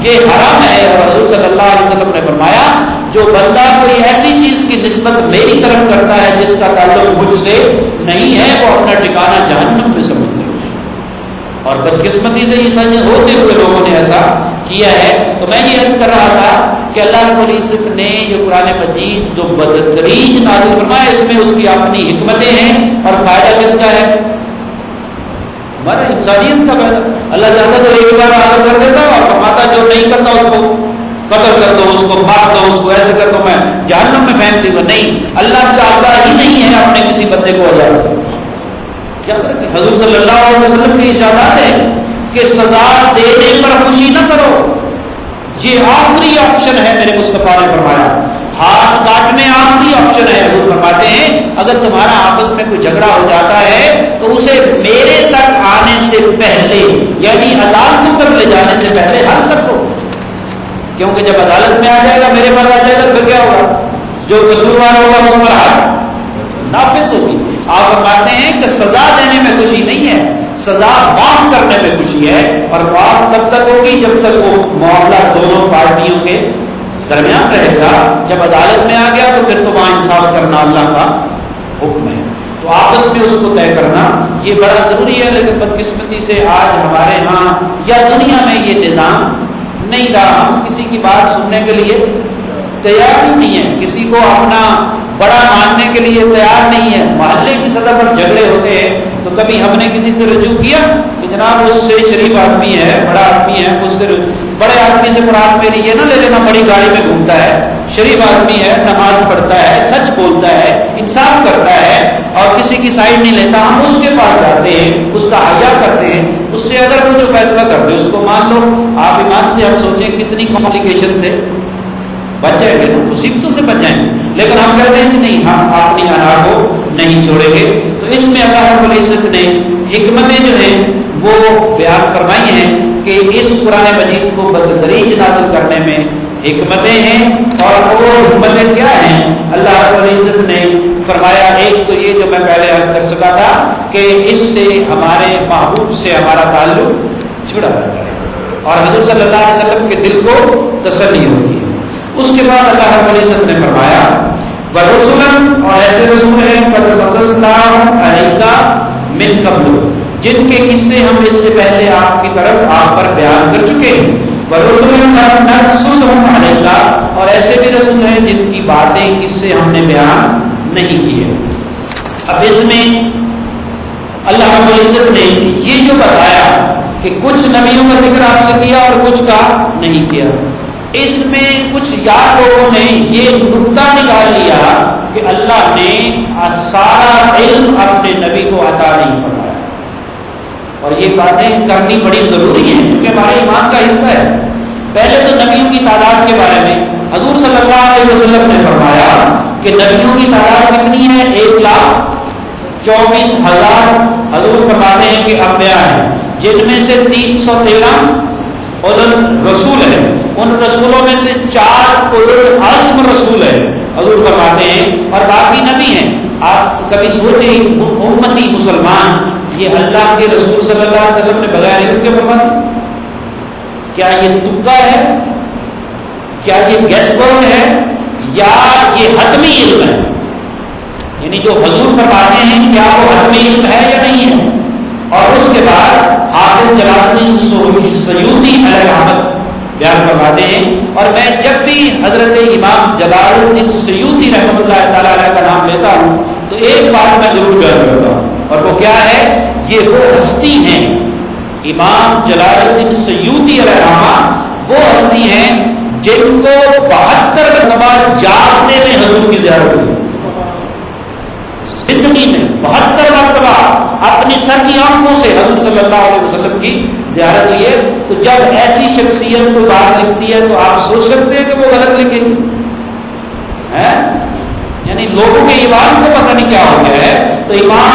یہ حرام ہے۔ اور حضور صلی اللہ علیہ وسلم نے فرمایا جو بندہ کوئی ایسی چیز کی نسبت میری طرف کرتا ہے جس کا تعلق مجھ سے نہیں ہے وہ اپنا ٹھکانہ جہنم میں سمجھ لے، اور بدقسمتی سے یہ سمجھ ہوتے ہوئے لوگوں نے ایسا کیا ہے۔ تو میں یہ عرض کر رہا تھا کہ اللہ رب العزت نے جو قرآن مجید جو بدترین نازل فرمایا اس میں اس کی اپنی حکمتیں ہیں، اور فائدہ کس کا ہے؟ ہمارے انسانیت کا فائدہ۔ اللہ چاہتا تو ایک بار عادت کر دیتا اور فرماتا جو نہیں کرتا اس کو قتل کر دو، اس کو مار دو، اس کو ایسے کر دو، میں جہنم میں پھینک دوں۔ نہیں، اللہ چاہتا ہی نہیں ہے اپنے کسی بندے کو آزاد کرنا۔ یاد رکھیں حضور صلی اللہ علیہ وسلم کی ارشادات ہے کہ سزا دینے پر خوشی نہ کرو، یہ آخری آپشن ہے، میرے مصطفیٰ نے فرمایا۔ ہاتھ کاٹنے آخری آپشن ہے، حضور فرماتے ہیں اگر تمہارا آپس میں کوئی جھگڑا ہو جاتا ہے تو اسے میرے تک آنے سے پہلے، یعنی عدالتوں تک لے جانے سے پہلے حل کر دو، کیونکہ جب عدالت میں آ جائے گا، میرے پاس آ جائے گا، پھر کیا ہوگا؟ جو قصوروار ہوگا اس پر حد نافذ ہوگی۔ آپ فرماتے ہیں کہ سزا دینے میں خوشی نہیں ہے، سزا معاف کرنے میں خوشی ہے، اور معاف تب تک ہوگی جب تک وہ معاملہ دونوں پارٹیوں کے درمیان رہے گا۔ جب عدالت میں آ گیا تو پھر تو وہاں انصاف کرنا اللہ کا حکم ہے، تو آپس میں اس کو طے کرنا یہ بڑا ضروری ہے۔ لیکن بدقسمتی سے آج ہمارے ہاں یا دنیا میں یہ نظام نہیں رہا. ہم کسی کی بات سننے کے لیے تیار ہی نہیں ہے, کسی کو اپنا بڑا ماننے کے لیے تیار نہیں ہے. محلے کی سطح پر جھگڑے ہوتے ہیں تو کبھی ہم نے کسی سے رجوع کیا کہ جناب اس سے شریف آدمی ہے, بڑا آدمی ہے, اس سے بڑے آدمی سے مراد میری یہ نہ لے لینا بڑی گاڑی میں گھومتا ہے, شریف آدمی ہے, نماز پڑھتا ہے, سچ بولتا ہے, انصاف کرتا ہے اور کسی کی سائڈ نہیں لیتا. ہم اس کے پاس جاتے ہیں, اس کا حیا کرتے ہیں, اس سے اگر وہ جو فیصلہ کرتے ہیں اس کو مان لو. آپ ایمان سے ہم سوچیں کتنی کمپلیکیشن سے بچ جائیں گے نا, مصیبتوں سے بچ جائیں گے. لیکن ہم کہتے ہیں کہ نہیں, ہم اپنی انا کو نہیں چھوڑیں گے. تو اس میں اللہ رب العزت نے حکمتیں جو ہیں وہ بیان فرمائی ہیں کہ اس قرآن مجید کو بتدریج نازل کرنے میں حکمتیں ہیں. اور وہ حکمتیں کیا ہیں؟ اللہ رب العزت نے فرمایا ایک تو یہ جو میں پہلے عرض کر سکا تھا کہ اس سے ہمارے محبوب سے ہمارا تعلق جڑا رہتا ہے اور حضور صلی اللہ علیہ وسلم کے دل کو تسلی ہوتی ہے. اس کے بعد اللہ رب العزت نے فرمایا وَرُسُلًا, اور ایسے رسول ہیں قَدْ قَصَصْنَاهُمْ عَلَيْكَ مِن قَبْلُ, جن کے قصے ہم اس سے پہلے آپ کی طرف آپ پر بیان کر چکے ہیں. وَرُسُلًا لَمْ نَقْصُصْهُمْ عَلَيْكَ, اور ایسے بھی رسول ہیں جن کی باتیں قصے ہم نے بیان نہیں کیے. اب اس میں اللہ رب العزت نے یہ جو بتایا کہ کچھ نبیوں کا ذکر آپ سے کیا اور کچھ کا نہیں کیا, اس میں کچھ یاد لوگوں نے یہ نقطہ نکال لیا کہ اللہ نے سارا علم اپنے نبی کو عطا نہیں فرمایا. اور یہ باتیں کرنی بڑی ضروری ہیں کیونکہ ہمارے ایمان کا حصہ ہے. پہلے تو نبیوں کی تعداد کے بارے میں حضور صلی اللہ علیہ وسلم نے فرمایا کہ نبیوں کی تعداد کتنی ہے؟ 1,24,000. حضور فرماتے ہیں کہ انبیاء ہیں جن میں سے 313 رسول ہیں, ان رسولوں میں سے 4 اولو العزم رسول ہیں حضور فرماتے ہیں, اور باقی نبی ہیں. آپ کبھی سوچیں امتی مسلمان یہ اللہ کے رسول صلی اللہ علیہ وسلم نے بغیر علم کے فرما دی؟ کیا یہ تکا ہے؟ کیا یہ گیس ورک ہے یا یہ حتمی علم ہے؟ یعنی جو حضور فرماتے ہیں کیا وہ حتمی علم ہے یا نہیں ہے؟ اور اس کے بعد حافظ جلال الدین سیوطی علیہ رحمت بیان فرماتے ہیں, اور میں جب بھی حضرت امام جلال الدین سیوطی رحمۃ اللہ تعالی علیہ کا نام لیتا ہوں تو ایک بات میں ضرور بیان کرتا ہوں, اور وہ کیا ہے؟ یہ وہ ہستی ہیں, امام جلال الدین سیوطی علیہ رحمۃ وہ ہستی ہیں جن کو 72 مرتبہ جاگنے میں حضور کی زیارت ہوئی. زندگی میں 72 مرتبہ اپنی سر کی آنکھوں سے حضور صلی اللہ علیہ وسلم کی زیارت ہوئی ہے. تو جب ایسی شخصیت کو بات لکھتی ہے تو آپ سوچ سکتے ہیں کہ وہ غلط لکھے گی. یعنی لوگوں کے ایمان کو پتہ نہیں کیا ہو گیا ہے. تو امام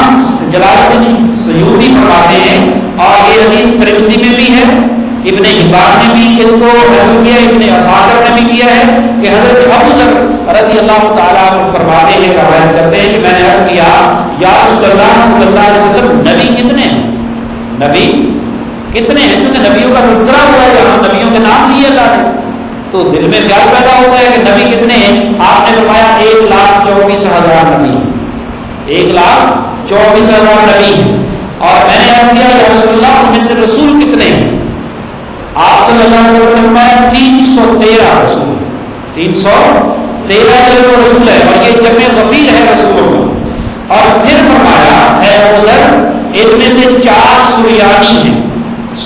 جلال الدین سیوطی فرماتے ہیں, اور یہ حدیث ترمذی میں بھی ہے, ابن حبان نے بھی اس کو نقل کیا, ابن اساکر نے بھی کیا ہے کہ حضرت ابو ذر رضی اللہ تعالیٰ عنہ فرماتے ہیں, روایت کرتے ہیں کہ میں نے عرض کیا یا رسول اللہ صلی اللہ علیہ وسلم نبی کتنے ہیں؟ نبی کتنے ہیں؟ کیونکہ نبیوں کا تذکرہ ہوا ہے, یہاں نبیوں کے نام لیے اللہ نے, تو دل میں خیال پیدا ہوتا ہے کہ نبی کتنے ہیں. آپ نے فرمایا 1,24,000 نبی ہیں, 1,24,000 نبی ہیں. اور میں نے عرض کیا یا رسول اللہ ان میں سے رسول کتنے ہیں؟ آپ صلی اللہ علیہ وسلم نے فرمایا 313 رسول ہیں. 313 جو وہ رسول ہے, اور یہ جمع غفیر ہے رسولوں کا. اور پھر فرمایا اے ابو ذر ان میں سے 4 سریانی ہیں.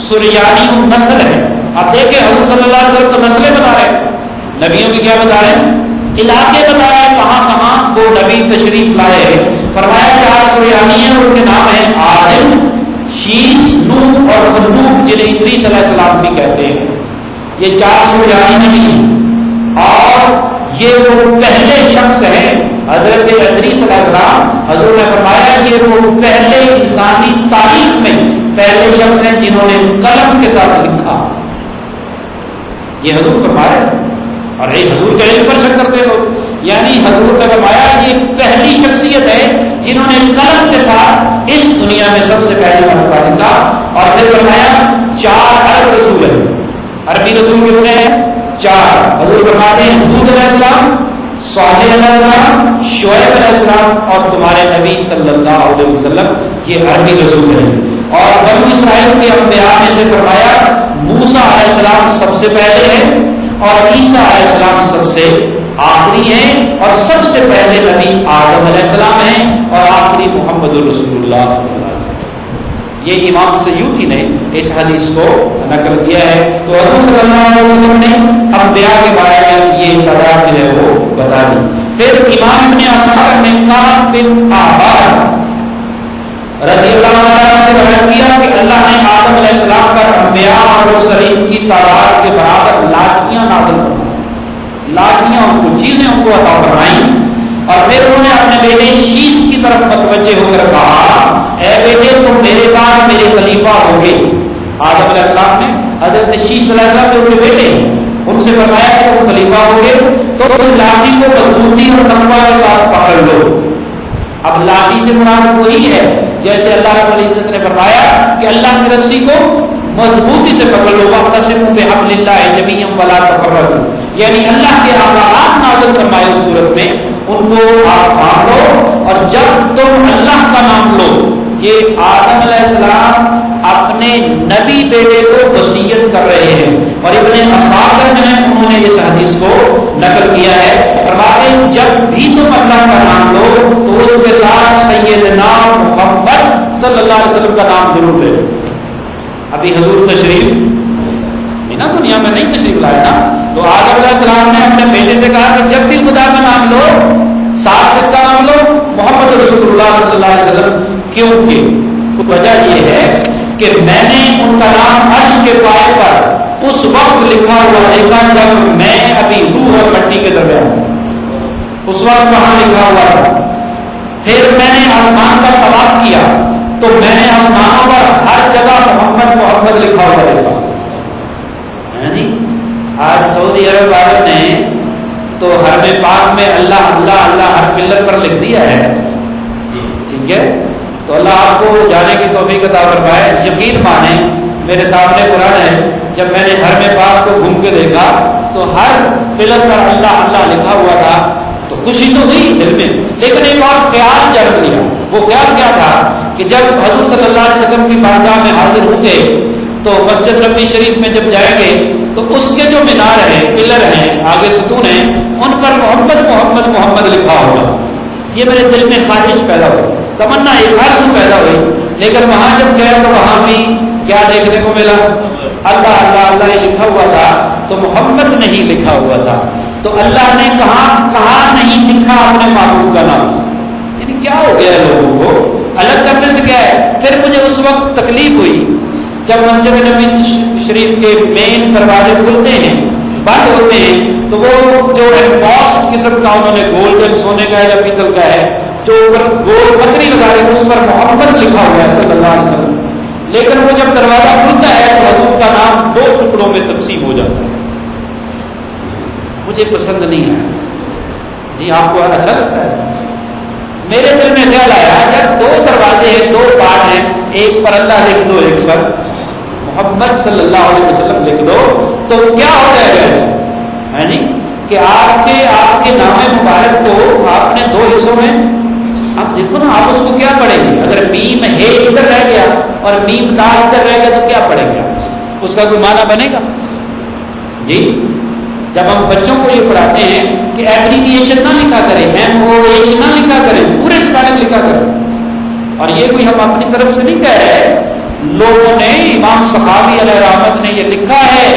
سریانی نسل ہے. آپ دیکھیں حضور صلی اللہ علیہ وسلم تو نسلیں بتا رہے ہیں, نبیوں کی کیا بتا رہے ہیں؟ علاقے بتا رہے ہیں کہاں کہاں وہ نبی تشریف لائے ہیں. فرمایا 4 سریانی ہیں, ان کے نام ہیں عادل, شیش, نوح اور خنوق, جنہیں ادریس علیہ السلام بھی کہتے ہیں. یہ 4 سریانی نبی ہیں, اور یہ وہ پہلے شخص ہیں حضرت ادریس علیہ السلام. حضور نے فرمایا یہ وہ پہلے انسانی تاریخ میں پہلے شخص ہیں جنہوں نے قلم کے ساتھ لکھا. یہ حضور فرما رہے ہیں, اور یہ حضور کے علم پر شک کرتے لوگ. یعنی حضور نے فرمایا یہ پہلی شخصیت ہے جنہوں نے قلم کے ساتھ اس دنیا میں سب سے پہلی مرتبہ لکھا. اور پھر فرمایا 4 عرب رسول ہیں. عربی رسول کتنے ہیں؟ 4. حضور فرماتے ہیں ہود علیہ السلام, صالح علیہ السلام، شعیب علیہ السلام اور تمہارے نبی صلی اللہ علیہ وسلم یہ عربی رسول ہیں۔ اور بنو اسرائیل کے انبیاء میں سے فرمایا موسیٰ علیہ السلام سب سے پہلے ہیں اور عیسیٰ علیہ السلام سب سے آخری ہیں، اور سب سے پہلے نبی آدم علیہ السلام ہیں اور آخری محمد رسول اللہ صلی اللہ علیہ وسلم۔ یہ امام سیوطی نے اس حدیث کو نقل کیا ہے۔ تو حضور صلی اللہ علیہ وسلم نے انبیاء کے بارے میں یہ تعداد جو ہے وہ بتا دی۔ پھر امام ابن عساکر نے کعب بن احبار رضی اللہ عنہ سے بیان کیا کہ اللہ نے آدم علیہ السلام پر انبیاء اور مرسلین کی تعداد کے برابر لاٹھیاں نازل فرمائیں، لاٹھیاں ان کو چیزیں ان کو عطا فرمائیں، اور پھر انہوں نے اپنے بیٹے شیش کی طرف متوجہ ہو کر کہا اے بیٹے تم میرے بعد میرے خلیفہ ہوگے۔ آدم علیہ السلام نے حضرت شیش علیہ السلام جو ان کے بیٹے ہیں ان سے فرمایا کہ تم خلیفہ ہوگے تو اس لاٹھی کو مضبوطی اور تقویٰ کے ساتھ پکڑ لو۔ اب لاٹھی سے مراد وہی ہے جیسے اللہ رب العزت نے فرمایا کہ اللہ کی رسی کو مضبوطی سے پکڑ لو، واعتصموا بحبل اللہ جمیعا ولا تفرقوا، یعنی اللہ کے احکامات نازل فرمائے اس صورت میں ان کو آپ تھام لو، اور جب تم اللہ کا نام لو۔ یہ آدم علیہ السلام اپنے نبی بیٹے کو وصیت کر رہے ہیں، اور ابن عساکر جو ہیں انہوں نے اس حدیث کو نقل کیا ہے، فرماتے ہیں جب بھی تم اللہ کا نام لو تو اس کے ساتھ سیدنا محمد صلی اللہ علیہ وسلم کا نام ضرور لے لو۔ ابھی حضور تشریف نا دنیا میں نہیں تشریف لائے نا، تو آدم علیہ السلام نے اپنے بیٹے سے کہا کہ جب بھی خدا کا نام لو ساتھ کس کا نام لو؟ محمد رسول اللہ صلی اللہ علیہ وسلم۔ کیونکہ وجہ یہ ہے کہ میں نے ان کا نام عرش کے پائے پر اس وقت لکھا ہوا دیکھا جب میں ابھی روح اور مٹی کے درمیان تھا، اس وقت وہاں لکھا ہوا تھا۔ پھر میں نے آسمان کا طواف کیا تو میں نے آسمانوں پر ہر جگہ محمد محمد لکھا ہوا دیکھا۔ آج سعودی عرب والوں نے تو حرم پاک میں اللہ اللہ اللہ ہر پلر پر لکھ دیا ہے، ٹھیک ہے؟ تو اللہ آپ کو جانے کی توفیق عطا فرمائے۔ یقین مانیں میرے سامنے قرآن ہے، جب میں نے حرم پاک کو گھوم کے دیکھا تو ہر پلر پر اللہ اللہ لکھا ہوا تھا، تو خوشی تو ہوئی دل میں، لیکن ایک اور خیال جنم لیا۔ وہ خیال کیا تھا کہ جب حضور صلی اللہ علیہ وسلم کی بارگاہ میں حاضر ہوں گے تو مسجد نبوی شریف میں جب جائیں گے تو اس کے جو مینار ہیں، پلر ہیں، آگے ستون ہیں، ان پر محمد محمد محمد لکھا ہوگا۔ یہ میرے دل میں خواہش پیدا ہوئی، تمنا ایک عرض پیدا ہوئی، لیکن وہاں جب گیا تو وہاں بھی کیا دیکھنے کو ملا؟ اللہ اللہ اللہ یہ لکھا ہوا تھا تو محمد نہیں لکھا ہوا تھا۔ تو اللہ نے کہاں نہیں لکھا اپنے معبود کا نام؟ یعنی کیا ہو گیا لوگوں کو الگ کرنے سے کیا ہے؟ پھر مجھے اس وقت تکلیف ہوئی جب مسجد نبوی شریف کے مین دروازے کھلتے ہیں بند ہوتے ہیں تو وہ جو ایمبوسڈ قسم کا انہوں نے گولڈن سونے کا ہے یا پیتل کا ہے جو اوپر گول پتری لگا رہی ہے اس پر محمد لکھا ہوا ہے صلی اللہ علیہ وسلم، لیکن وہ جب دروازہ کھلتا ہے تو حضور کا نام 2 ٹکڑوں میں تقسیم ہو جاتا ہے۔ مجھے پسند نہیں ہے جی، آپ کو اچھا لگتا ہے ایسا؟ میرے دل میں خیال آیا اگر 2 دروازے ہیں، 2 پارٹ ہیں، ایک پر اللہ لکھ دو ایک پر محمد صلی اللہ علیہ وسلم لکھ دو تو کیا ہو جائے گا اس ہے نہیں کہ آپ کے نام مبارک کو آپ نے 2 حصوں میں، آپ دیکھو نا آپ اس کو کیا پڑھیں گے؟ اگر میم ہے ادھر رہ گیا اور میم دال ادھر رہ گیا تو کیا پڑھیں گے آپ؟ اس کا کوئی معنی بنے گا؟ جی جب ہم بچوں کو یہ پڑھاتے ہیں کہ ایبریویشن نہ لکھا کریں، MOH نہ لکھا کریں، پورے اسپیلنگ لکھا کریں، اور یہ کوئی ہم اپنی طرف سے نہیں کہہ رہے، لوگوں نے، امام صحابی علیہ رحمت نے یہ لکھا ہے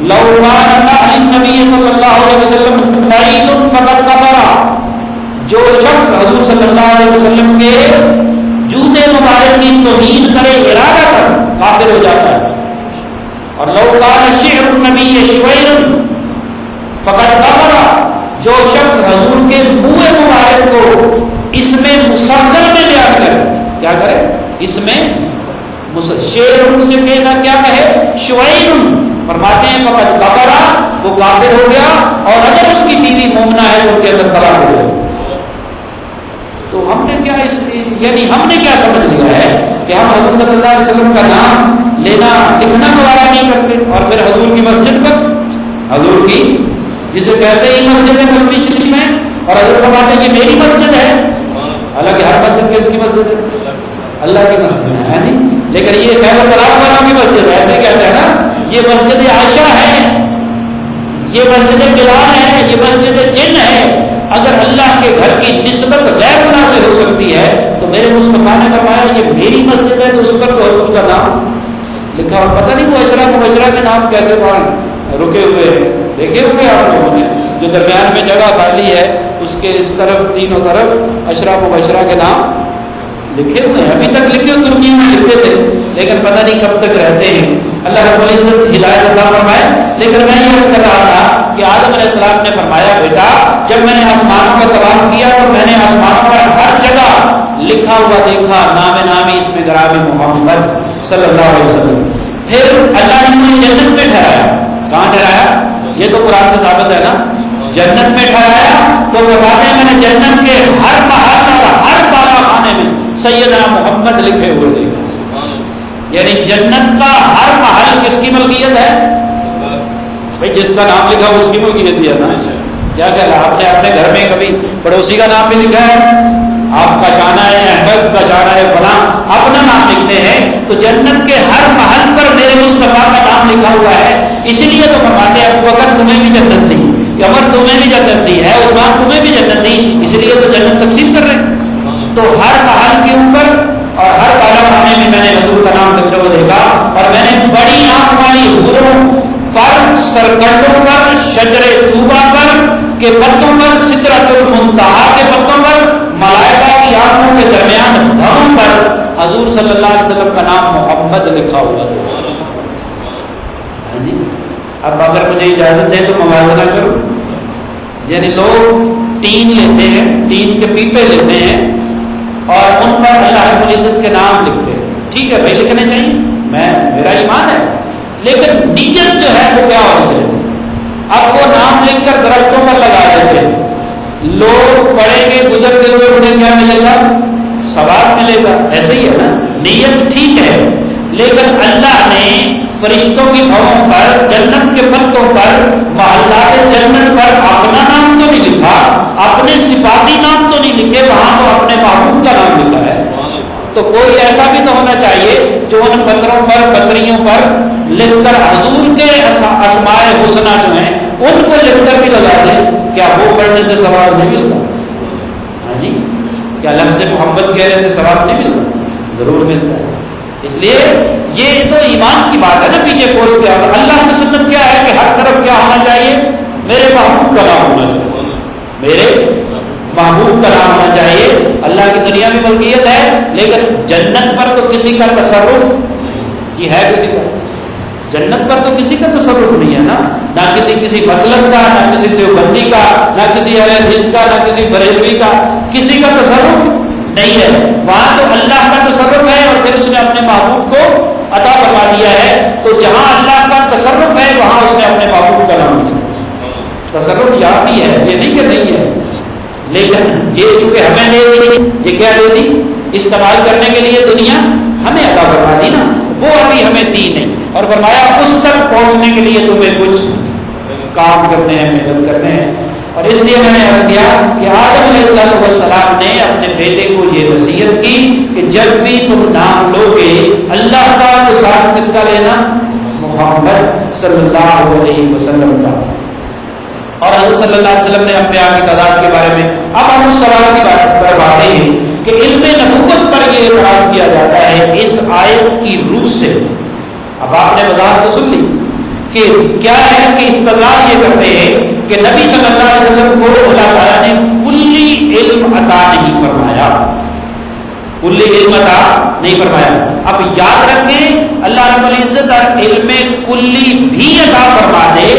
لو کان النبی صلی اللہ علیہ وسلم نعیل فقد کفر، جو شخص حضور صلی اللہ علیہ وسلم کے جوتے مبارک کی توہین کرے ارادہ کر کافر ہو جاتا ہے، اور لو کان شعر النبی شعیر فقد کفر، جو شخص حضور کے منہ مبارک کو اس میں مسغر میں بیان کرے، کیا کرے؟ اس میں شعر ان سے کہنا کیا کہے؟ شعیر، فرماتے ہیں فقد کفر، وہ کافر ہو گیا، اور اگر اس کی بیوی مومنہ ہے تو ان کے اندر طلاق ہو گیا۔ تو ہم نے کیا ہم نے کیا سمجھ لیا ہے کہ ہم حضور صلی اللہ علیہ وسلم کا نام لینا لکھنا گوارا نہیں کرتے، اور پھر حضور کی مسجد پر حضور کی جسے کہتے ہیں مسجد نبوی شریف میں، اور حضرت فرماتے ہیں یہ میری مسجد ہے، حالانکہ ہر مسجد کس کی مسجد ہے؟ اللہ کی مسجد ہے نہیں، لیکن یہ خیبر پختونخوا والوں کی مسجد ہے، ایسے کہتے ہیں نا، یہ مسجد عائشہ ہے، یہ مسجد بلال ہے، یہ مسجد جن ہے۔ اگر اللہ کے گھر کی نسبت غیر اللہ سے ہو سکتی ہے تو میرے مصطفیٰ نے فرمایا یہ میری مسجد ہے، تو اس پر تو حضور کا نام لکھا، اور پتہ نہیں وہ اشرا مبشرہ کے نام کیسے وہاں رکے ہوئے ہیں، دیکھے ہوئے آپ لوگوں نے، جو درمیان میں جگہ خالی ہے اس کے اس طرف تینوں طرف اشرا مبشرہ کے نام لکھے ہوئے ہیں، ابھی تک لکھے ہوئے ترکی میں لکھتے تھے، لیکن پتہ نہیں کب تک رہتے ہیں، اللہ رب العزت ہدایت عطا فرمائے۔ لیکن میں یہ عرض کر رہا تھا کہ آدم علیہ السلام نے فرمایا بیٹا جب میں نے آسمانوں کا طواف کیا تو میں نے آسمانوں پر ہر جگہ لکھا ہوا دیکھا نام نامی اس میں گرام محمد صلی اللہ علیہ وسلم۔ پھر اللہ نے مجھے جنت میں ٹھہرایا، کہاں ٹھہرایا؟ یہ تو قرآن سے ثابت ہے نا، جنت میں ٹھہرایا، تو فرماتے ہیں میں نے جنت کے ہر محل اور ہر بالا خانے میں سیدنا محمد لکھے ہوئے دیکھا، یعنی جنت کا ہر محل کس کی ملکیت ہے؟ بھائی جس کا نام لکھا اس کی ملکیت ہے نا۔ کیا کہہ رہا آپ نے اپنے گھر میں کبھی پڑوسی کا نام بھی لکھا ہے؟ آپ کا شانہ ہے، احمد کا شانہ ہے، فلاں اپنا نام لکھتے ہیں، تو جنت کے ہر محل پر میرے مصطفیٰ کا نام لکھا ہوا ہے، اسی لیے تو فرماتے ہیں ابو بکر تمہیں بھی جنت دی، عمر تمہیں بھی جنت دی ہے، عثمان تمہیں بھی جنت دی، اس لیے تو جنت تقسیم کر رہے ہیں۔ تو ہر محل کے اوپر اور ہر بالا خانے میں میں نے حضور کا نام لکھا ہوا دیکھا، اور میں نے بڑی آنکھ والی حوروں پر، سرکنڈوں پر، شجر طوبہ پر کے پتوں پر، سدرۃ المنتہا کے پتوں پر، ملائکہ کی آنکھوں کے درمیان دھموں پر حضور صلی اللہ علیہ وسلم کا نام محمد لکھا ہوا تھا۔ اب اگر مجھے اجازت دے تو موازنہ کرو، یعنی لوگ ٹین لیتے ہیں، ٹین کے پیپے لیتے ہیں اور ان پر اللہ رب العزت کے نام لکھتے ہیں، ٹھیک ہے بھائی لکھنے چاہیے، میرا ایمان ہے، لیکن نیت جو ہے وہ کیا ہونی چاہیے؟ اب وہ نام لکھ کر درختوں پر لگا دیتے ہیں، لوگ پڑھیں گے گزرتے ہوئے انہیں کیا ملے گا؟ ثواب ملے گا، ایسے ہی ہے نا، نیت ٹھیک ہے، لیکن اللہ نے فرشتوں کی بھووں پر، جنت کے پتوں پر، محلات جنت پر اپنا نام تو نہیں لکھا، اپنے صفاتی نام تو نہیں لکھے، وہاں تو اپنے محبوب کا نام لکھا ہے۔ تو کوئی ایسا بھی تو ہونا چاہیے جو ان پتھروں پر، پتریوں پر لکھ کر حضور کے اسماء حسنہ جو ہیں ان کو لکھ کر بھی لگا دے، کیا وہ پڑھنے سے ثواب نہیں ملتا؟ ہاں جی، کیا لفظ محمد کہنے سے ثواب نہیں ملتا؟ ضرور ملتا ہے۔ اس لیے یہ تو ایمان کی بات ہے نا، پیچھے فورس کیا ہوگا؟ اللہ کی سنت کیا ہے کہ ہر طرف کیا ہونا چاہیے؟ میرے محبوب کا نام ہونا چاہیے، میرے محبوب کا نام ہونا چاہیے۔ اللہ کی دنیا میں ملکیت ہے، لیکن جنت پر تو کسی کا تصرف یہ ہے، کسی کا جنت پر تو کسی کا تصرف نہیں ہے نا، نہ کسی مسلک کا، نہ کسی دیوبندی کا، نہ کسی اہل حدیث کا، نہ کسی بریلوی کا، کسی کا تصرف نہیں ہے، وہاں تو اللہ کا تصرف ہے، اور پھر اس نے اپنے محبوب کو عطا فرما دیا ہے۔ تو جہاں اللہ کا تصرف ہے وہاں اس نے اپنے محبوب کا نام لکھا۔ تصرف یہاں بھی ہے، یہ نہیں کہ نہیں ہے، لیکن یہ چونکہ ہمیں دے دی، یہ کیا دے دی؟ استعمال کرنے کے لیے دنیا ہمیں عطا فرما دی نا، وہ ابھی ہمیں دی نہیں، اور فرمایا اس تک پہنچنے کے لیے تمہیں کچھ کام کرنے ہیں، محنت کرنے ہیں۔ اور اس لیے میں نے عرض کیا کہ آدم علیہ السلام نے اپنے بیٹے کو یہ نصیحت کی کہ جب بھی تم نام لو گے اللہ کا تو ساتھ کس کا لینا؟ محمد صلی اللہ علیہ وسلم کا۔ اور حضرت صلی اللہ علیہ وسلم نے انبیاء کی تعداد کے بارے میں، اب ہم اس سوال کی طرف آتے ہیں کہ علم نبوت پر یہ اعتراض کیا جاتا ہے اس آیت کی روح سے۔ اب آپ نے وضاحت تو سن لی کہ کیا ہے کہ استدلال یہ کرتے ہیں کہ نبی صلی اللہ علیہ وسلم کو اللہ تعالیٰ نے کلی علم عطا نہیں فرمایا، کلی علم عطا نہیں فرمایا۔ اب یاد رکھیں اللہ رب العزت علم کلی بھی عطا فرما دے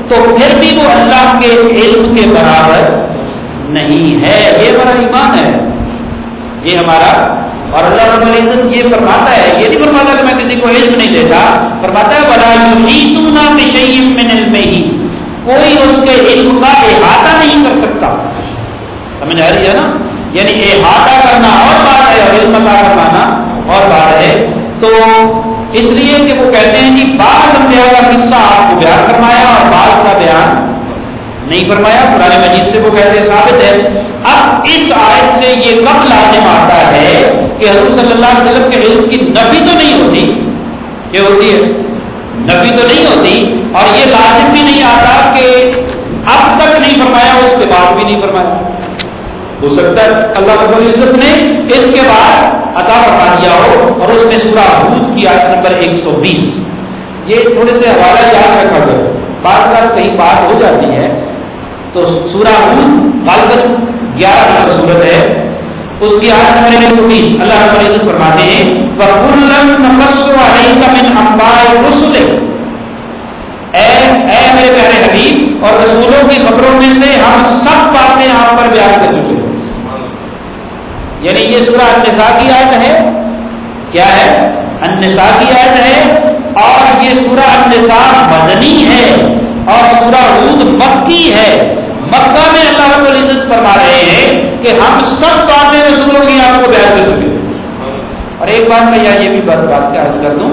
تو پھر بھی وہ اللہ کے علم کے برابر نہیں ہے، یہ ہمارا ایمان ہے، یہ ہمارا۔ اور اللہ رب العزت یہ فرماتا ہے، یہ نہیں فرماتا کہ میں کسی کو علم نہیں دیتا، فرماتا ہے وَلَا يُحِيطُونَ بِشَيْءٍ مِّنْ عِلْمِهِ، کوئی اس کے علم کا احاطہ نہیں کر سکتا۔ سمجھ آ رہی ہے نا؟ یعنی احاطہ کرنا اور بات ہے، علم عطا فرمانا اور بات ہے۔ تو اس لیے کہ وہ کہتے ہیں کہ بعض انبیاء کا قصہ آپ کو بیان فرمایا اور بعض کا بیان نہیں فرمایا. قرآن مجید سے وہ کہتے ہیں ثابت ہے. اب اس آیت سے یہ کب لازم آتا ہے کہ حضور صلی اللہ علیہ وسلم کے علم کی نفی تو نہیں ہوتی. کیا ہوتی ہے؟ نفی تو نہیں ہوتی. اور یہ لازم بھی نہیں آتا کہ اب تک نہیں فرمایا اس کے بعد بھی نہیں فرمایا. ہو سکتا ہے اللہ رب العزت نے اس کے بعد عطا فرما دیا ہو. اور اس میں سورہ ہود کی آیت نمبر 120. یہ تھوڑے سے حوالہ یاد رکھا کرو. بار بار کہیں بات ہو جاتی ہے تو سورہ ہود غالباً 11 نمبر سورت ہے. اس کی آیت نمبر 120 اللہ رب العزت فرماتے ہیں وَكُلًّا نَقُصُّ عَلَيْكَ مِنْ أَنبَاءِ الرُّسُلِ. اے میرے پیارے حبیب اور رسولوں کی خبروں میں سے ہم سب باتیں آپ پر بیان کر چکے ہیں. یعنی یہ سورہ النساء کی آیت ہے. کیا ہے؟ النساء کی آیت ہے. اور یہ سورہ النساء مدنی ہے اور سورہ ہود مکی ہے. مکہ میں اللہ رب العزت فرما رہے ہیں کہ ہم سب باتیں رسولوں کی آپ کو بیان کر چکے ہیں. اور ایک بات میں یہ بھی بات کا عرض کر دوں,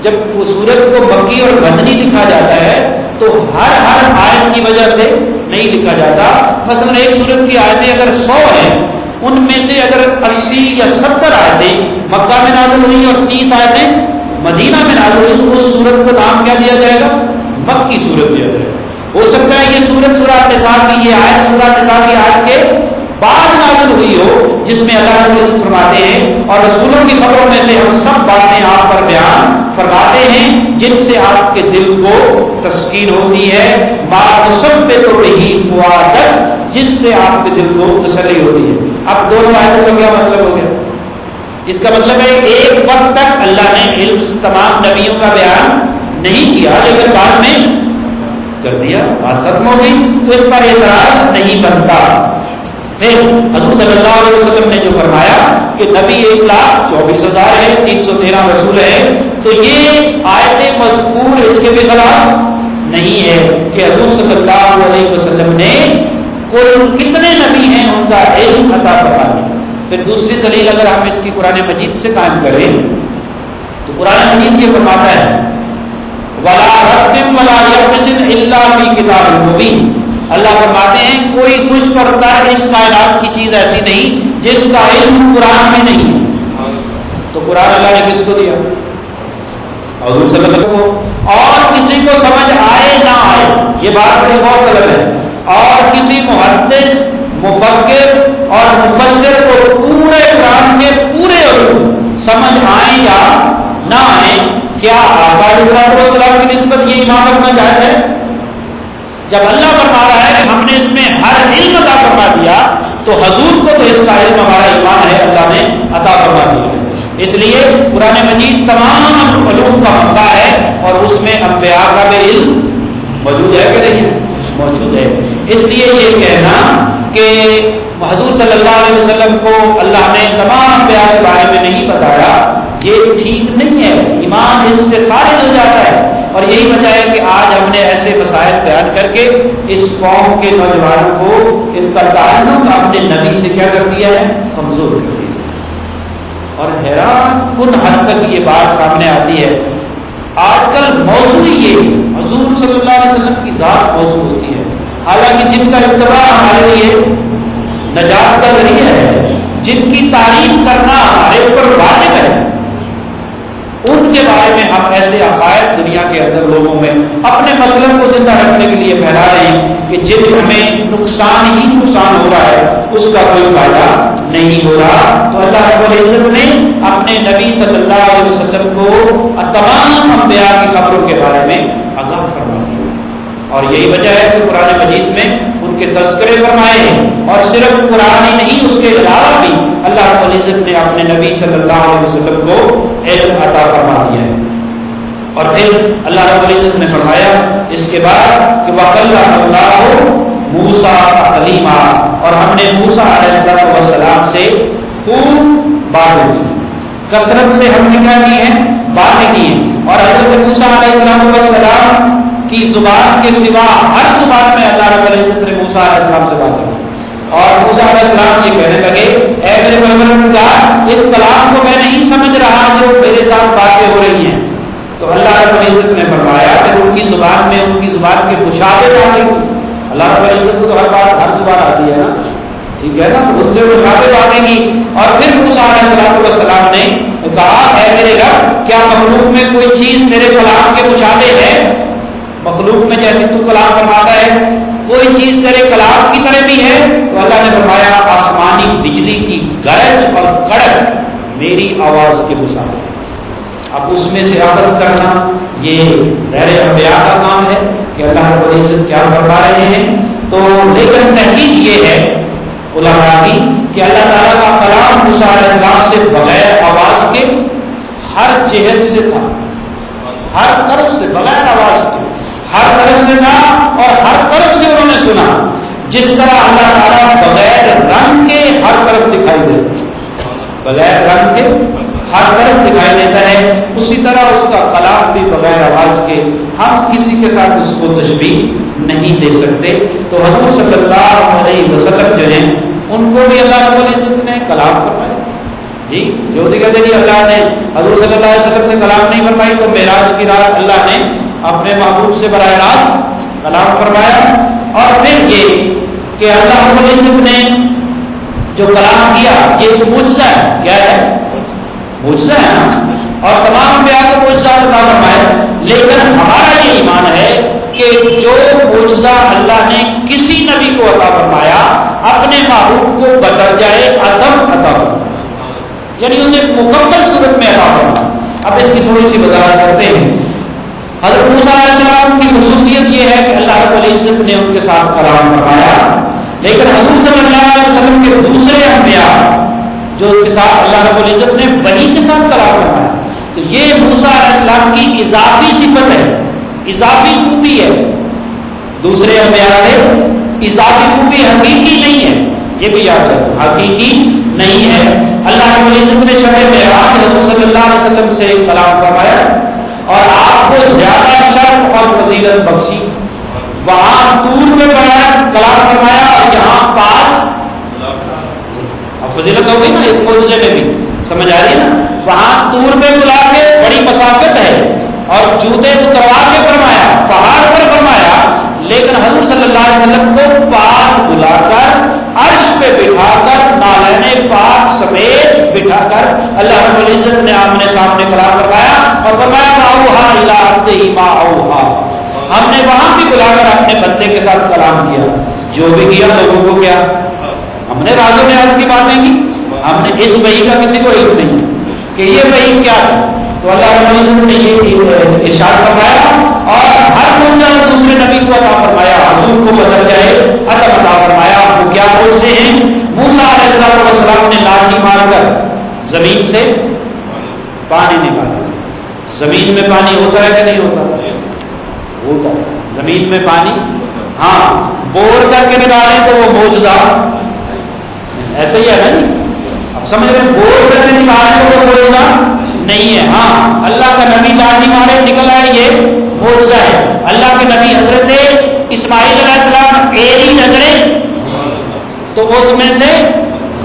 جب سورت کو مکی اور مدنی لکھا جاتا ہے تو ہر آیت کی وجہ سے نہیں لکھا جاتا. مثلا ایک سورت کی آیتیں اگر 100 ہیں, ان میں سے اگر 80 یا 70 آیتیں مکہ میں نازل ہوئی اور 30 آیتیں مدینہ میں نازل ہوئی تو اس سورت کا نام کیا دیا جائے گا؟ مکی سورت دیا جائے گا. ہو سکتا ہے یہ سورت سورہ النساء کی یہ آیت سورہ النساء کی آیت کے بعد نازل ہوئی ہو جس میں اللہ رب العزت فرماتے ہیں اور رسولوں کی خبروں میں سے ہم سب باتیں آپ پر بیان فرماتے ہیں جن سے آپ کے دل کو تسکین ہوتی ہے. ما نثبت بہ فؤادک, جس سے آپ کے دل کو تسلی ہوتی ہے. اب دونوں آیتوں کا کیا مطلب ہو گیا؟ اس کا مطلب ہے ایک وقت تک اللہ نے علم تمام نبیوں کا بیان نہیں کیا لیکن بعد میں کر دیا, بات ختم ہو گئی, تو اس پر اعتراض نہیں بنتا. پھر حضور صلی اللہ علیہ وسلم نے جو فرمایا کہ نبی 1,24,000 ہے, 313 رسول ہے, تو یہ آیت مذکور اس کے بھی خلاف نہیں ہے کہ حضور صلی اللہ علیہ وسلم نے کل کتنے نبی ہیں ان کا علم عطا فرما دیا. پھر دوسری دلیل اگر ہم اس کی قرآن مجید سے قائم کریں تو قرآن مجید یہ فرماتا ہے وَلَا رَبٍ وَلَا يَبْسٍ إِلَّا فِي كِتَابٍ مُبِينٍ. اللہ فرماتے ہیں کوئی خشک اور تر اس کائنات کی چیز ایسی نہیں جس کا علم قرآن میں نہیں ہے. تو قرآن اللہ نے کس کو دیا؟ حضور صلی اللہ علیہ وسلم کو. اور کسی کو سمجھ آئے نہ آئے یہ بات بڑی غور طلب ہے. اور کسی محدث مفکر اور مفسر کو پورے قرآن کے پورے علوم سمجھ آئیں یا نہ آئیں, کیا آقا علیہ السلام کی نسبت یہ ایمان رکھنا جائز ہے؟ جب اللہ فرما رہا ہے کہ ہم نے اس میں ہر علم عطا فرما دیا تو حضور کو تو اس کا علم ہمارا ایمان ہے, اللہ نے عطا فرما دیا ہے. اس لیے قرآن مجید تمام علوم کا منبع ہے اور اس میں انبیاء کا بھی علم موجود ہے کہ نہیں ہے؟ موجود ہے. اس لیے یہ کہنا کہ حضور صلی اللہ علیہ وسلم کو اللہ نے تمام انبیاء کے بارے میں نہیں بتایا یہ ٹھیک نہیں ہے. ایمان اس سے خارج ہو جاتا ہے. اور یہی وجہ ہے کہ آج ہم نے ایسے مسائل بیان کر کے اس قوم کے نوجوانوں کو ان کا تعلق اپنے نبی سے کیا کر دیا ہے؟ کمزور کر دیا. اور حیران کن حد تک یہ بات سامنے آتی ہے. آج کل موضوع یہ حضور صلی اللہ علیہ وسلم کی ذات موضوع ہوتی ہے, حالانکہ جن کا اتباع ہمارے لیے نجات کا ذریعہ ہے, جن کی تعریف کرنا ہمارے اوپر واجب ہے, ان کے بارے میں ہم ایسے عقائد دنیا کے اندر لوگوں میں اپنے مسلک کو زندہ رکھنے کے لیے پھیلا رہے ہیں کہ جن ہمیں نقصان ہی نقصان ہو رہا ہے, اس کا کوئی فائدہ نہیں ہو رہا. تو اللہ رب العزت نے اپنے نبی صلی اللہ علیہ وسلم کو تمام انبیاء کی خبروں کے بارے میں آگاہ فرما دیا. اور یہی وجہ ہے کہ قرآن مجید میں ان کے تذکرے فرمائے ہیں. اور صرف قرآن ہی نہیں, اس کے علاوہ بھی اللہ رب العزت نے اپنے نبی صلی اللہ علیہ وسلم کو علم عطا فرما دیا ہے. اور پھر اللہ رب العزت نے فرمایا اس کے بعد کہ وَكَلَّمَ اللَّهُ مُوسَىٰ تَكْلِيمًا, اور ہم نے موسیٰ علیہ السلام سے خوب باتیں کی, کثرت سے ہم نے کیا کی ہیں؟ باتیں کی ہیں. اور حضرت موسیٰ علیہ السلام کی زبان کے سوا ہر زبان میں اللہ رب العزت نے موسیٰ علیہ السلام سے باتیں کی. اور موسیٰ علیہ السلام یہ کہنے لگے اے میرے پروردگار اس کلام کو میں نہیں سمجھ رہا جو میرے ساتھ باتیں ہو رہی ہیں. تو اللہ رب العزت نے فرمایا کہ ان کی زبان میں ان کی زبان کے مشابہ باتیں کی. اللہ رب العزت کو تو ہر بات ہر زبان آتی ہے نا، ٹھیک ہے نا، تو اس سے مشابہ آئے گی. اور پھر موسیٰ علیہ السلام نے کہا اے میرے رب کیا مخلوق میں کوئی چیز تیرے کلام کے مشابہ ہے؟ مخلوق میں جیسے تو کلام فرماتا ہے کوئی چیز تیرے کلام کی طرح بھی ہے؟ تو اللہ نے فرمایا آسمانی بجلی کی گرج اور کڑک میری آواز کے مشابہ ہے. اب اس میں سے اخذ کرنا یہ غیر انبیاء کا کام ہے کہ اللہ رب العزت کیا فرما رہے ہیں. تو لیکن تحقیق یہ ہے علماء کی کہ اللہ تعالیٰ کا کلام موسیٰ علیہ السلام سے بغیر آواز کے ہر جہت سے تھا، ہر طرف سے، بغیر آواز کے ہر طرف سے تھا اور ہر طرف سے انہوں نے سنا. جس طرح اللہ تعالیٰ بغیر رنگ کے ہر طرف دکھائی دیتا ہے، بغیر رنگ کے ہر طرف دکھائی دیتا ہے، اسی طرح اس کا کلام بھی بغیر آواز کے ہم کسی کے ساتھ اس کو تشبیہ نہیں دے سکتے. تو حضور صلی اللہ علیہ وسلم جو ہیں ان کو بھی اللہ رب العزت نے کلام فرمایا. جی جو کہتے ہیں اللہ نے حضور صلی اللہ علیہ وسلم سے کلام نہیں فرمائی، تو معراج کی رات اللہ نے اپنے محبوب سے براہ راست کلام فرمایا. اور پھر یہ کہ اللہ رب العزت نے جو کلام کیا یہ ایک معجزہ ہے. کیا ہے؟ معجزہ ہے نا. اور تمام انبیاء کو معجزات عطا فرمائے، لیکن ہمارا یہ ایمان ہے کہ جو معجزہ اللہ نے کسی نبی کو عطا فرمایا اپنے محبوب کو بدرجۂ عدم عطا فرمایا، یعنی اسے مکمل صورت میں عطا فرمایا. اب اس کی تھوڑی سی وضاحت کرتے ہیں. حضرت موسیٰ علیہ السلام کی خصوصیت یہ ہے کہ اللہ رب العزت نے ان کے ساتھ کلام فرمایا، لیکن حضور صلی اللہ علیہ وسلم کے دوسرے انبیاء جو ان کے ساتھ اللہ رب العزت نے وحی کے ساتھ کلام فرمایا. تو یہ موسیٰ علیہ السلام کی اضافی صفت ہے، اضافی خوبی ہے. دوسرے انبیاء سے اضافی خوبی حقیقی نہیں ہے، یہ بھی یاد رکھو، حقیقی نہیں ہے. اللہ رب العزت نے شب معراج حضور صلی اللہ علیہ وسلم سے کلام فرمایا اور آپ کو زیادہ شرف اور فضیلت بخشی. وہاں طور پہ کلام فرمایا اور یہاں پاس. اب فضیلت ہو گئی نا اس معجزے میں بھی، سمجھ آ رہی ہے نا. وہاں طور پہ بلا کے بڑی مسافت ہے اور جوتے اتروا کے فرمایا، پہاڑ پر فرمایا، لیکن حضور صلی اللہ علیہ وسلم کو پاس بلا کر عرش پہ بٹھا کر نالین پاک سمیت بٹھا کر اللہ رب العزت نے آمنے سامنے کلام فرمایا اور فرمایا اوہا الی عبدہ ما اوہا. ہم نے وہاں بھی بلا کر اپنے بندے کے ساتھ کلام کیا، جو بھی کیا لوگوں کو کیا، ہم نے راز و نیاز کی باتیں کی. ہم نے اس وحی کا کسی کو علم نہیں کہ یہ وحی کیا تھی. تو اللہ رب العزت نے یہ ارشاد فرمایا اور ہر معجزہ دوسرے نبی کو عطا فرمایا، حضور کو بدرجۂ عدم عطا فرمایا. وہ کیا بولتے ہیں؟ موسیٰ علیہ السلام نے لاٹھی مار کر زمین سے پانی نکالا. زمین میں پانی ہوتا ہے کہ نہیں ہوتا؟ ہوتا ہے زمین میں پانی. ہاں بور کر کے نکالیں تو وہ معجزہ ایسے ہی ہے نا جی. اب سمجھ رہے ہیں، بور کر کے نکالیں تو وہ معجزہ نہیں ہے. ہاں اللہ کا نبی لاٹھی مارے نکل آئے یہ معجزہ ہے. اللہ کے نبی حضرت اسماعیل علیہ السلام ایری رگڑے تو اس میں سے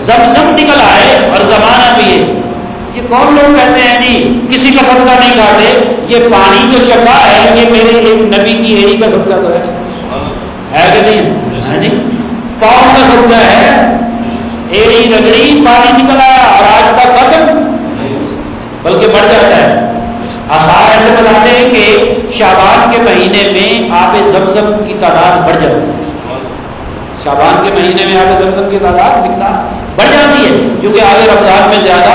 زمزم نکل آئے اور زمانہ بھی ہے. یہ کون لوگ کہتے ہیں جی کسی کا صدقہ نہیں کھاتے، یہ پانی جو شفا ہے یہ میرے ایک نبی کی ایری کا صدقہ تو ہے کہ نہیں؟ ہے جی، پاؤں کا صدقہ ہے. ایری رگڑی پانی نکل آیا اور آج کا ختم، بلکہ بڑھ جاتا ہے. آثار ایسے بتاتے ہیں کہ شعبان کے مہینے میں آب زمزم کی تعداد بڑھ جاتی ہے. شعبان کے مہینے میں آب زمزم کی تعداد مقدار بڑھ جاتی ہے کیونکہ آگے رمضان میں زیادہ